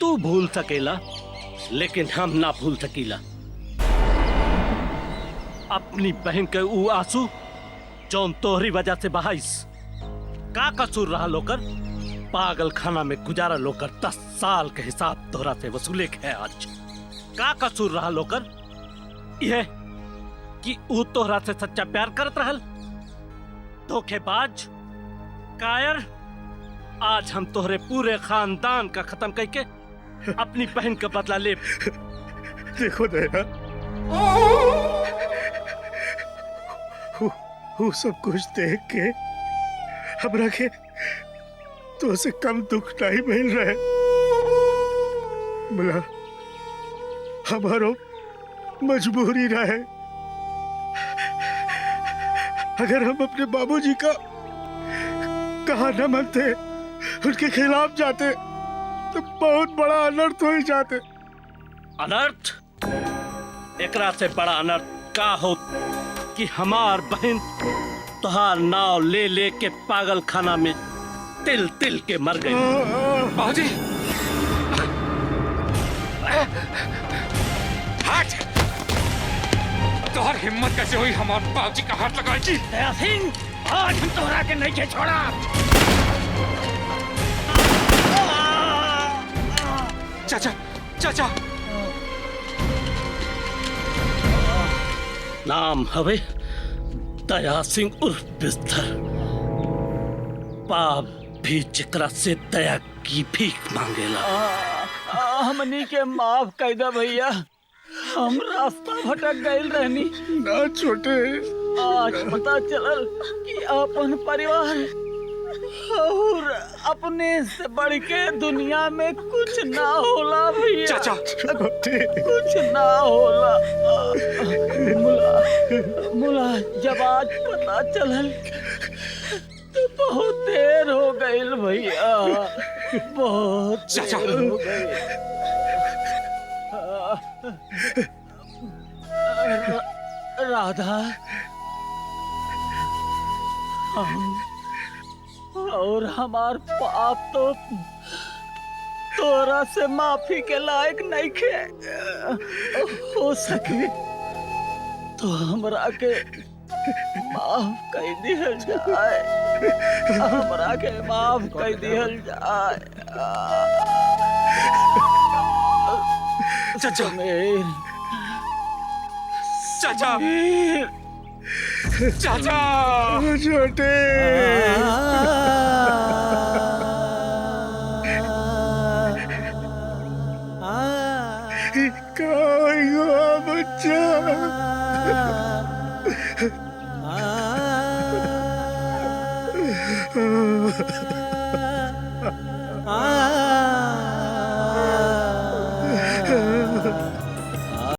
तू भूल सकेला लेकिन हम ना भूल सकीला। अपनी बहन के ऊ आंसू जौन तोहरी वजह से बहाइस, का कसूर रहा लोकर? पागल खाना में गुजारा लोकर 10 साल के हिसाब तोहरा से वसूले है आज। का कसूर रहा लोकर? यह कि ऊ तोहरा से सच्चा प्यार करत रहल? धोखेबाज, कायर। आज हम तोहरे पूरे खानदान का खत्म करके अपनी बहन का बदला ले। देखो दया, वो सब कुछ देख के हमरा के तो से कम दुख नहीं मिल रहे। मला हमारो मजबूरी रहे। अगर हम अपने बाबूजी का कहा न मानते, उनके खिलाफ जाते, तो बहुत बड़ा अनर्थ हो ही जाते। अनर्थ? एकरा से बड़ा अनर्थ का हो कि हमार बहन तुहार नाव ले ले के पागल खाना में तिल तिल के मर गई। बाबूजी, हट! तोहर हिम्मत कैसे हुई हमारे बाबूजी का हाथ लगाई की? दया सिंह, आज हम तोहरा के नहीं छोड़ा। चाचा, नाम हवे दया सिंह उर्फ बिस्तर। पाप भी जिकरा से दया की भीख मांगेला। हमनी के माफ कर दे भैया, हम रास्ता भटक गइल रहनी। ना छोटे, आज पता चलल कि अपन परिवार और अपने से बढ़ के दुनिया में कुछ ना होला भैया। चाचा कुछ ना होला। मुला जब आज पता चलल तो बहुत देर हो गई भैया, बहुत चाचा। देर हो गई। राधा, हम और हमार पाप तो तोरा से माफी के लायक नहीं खे। हो सके तो हमरा के माफ कर दिहल जाए, हमरा के माफ कर दिहल जाए। चाचा चाचा चाचा छोटे बच्चा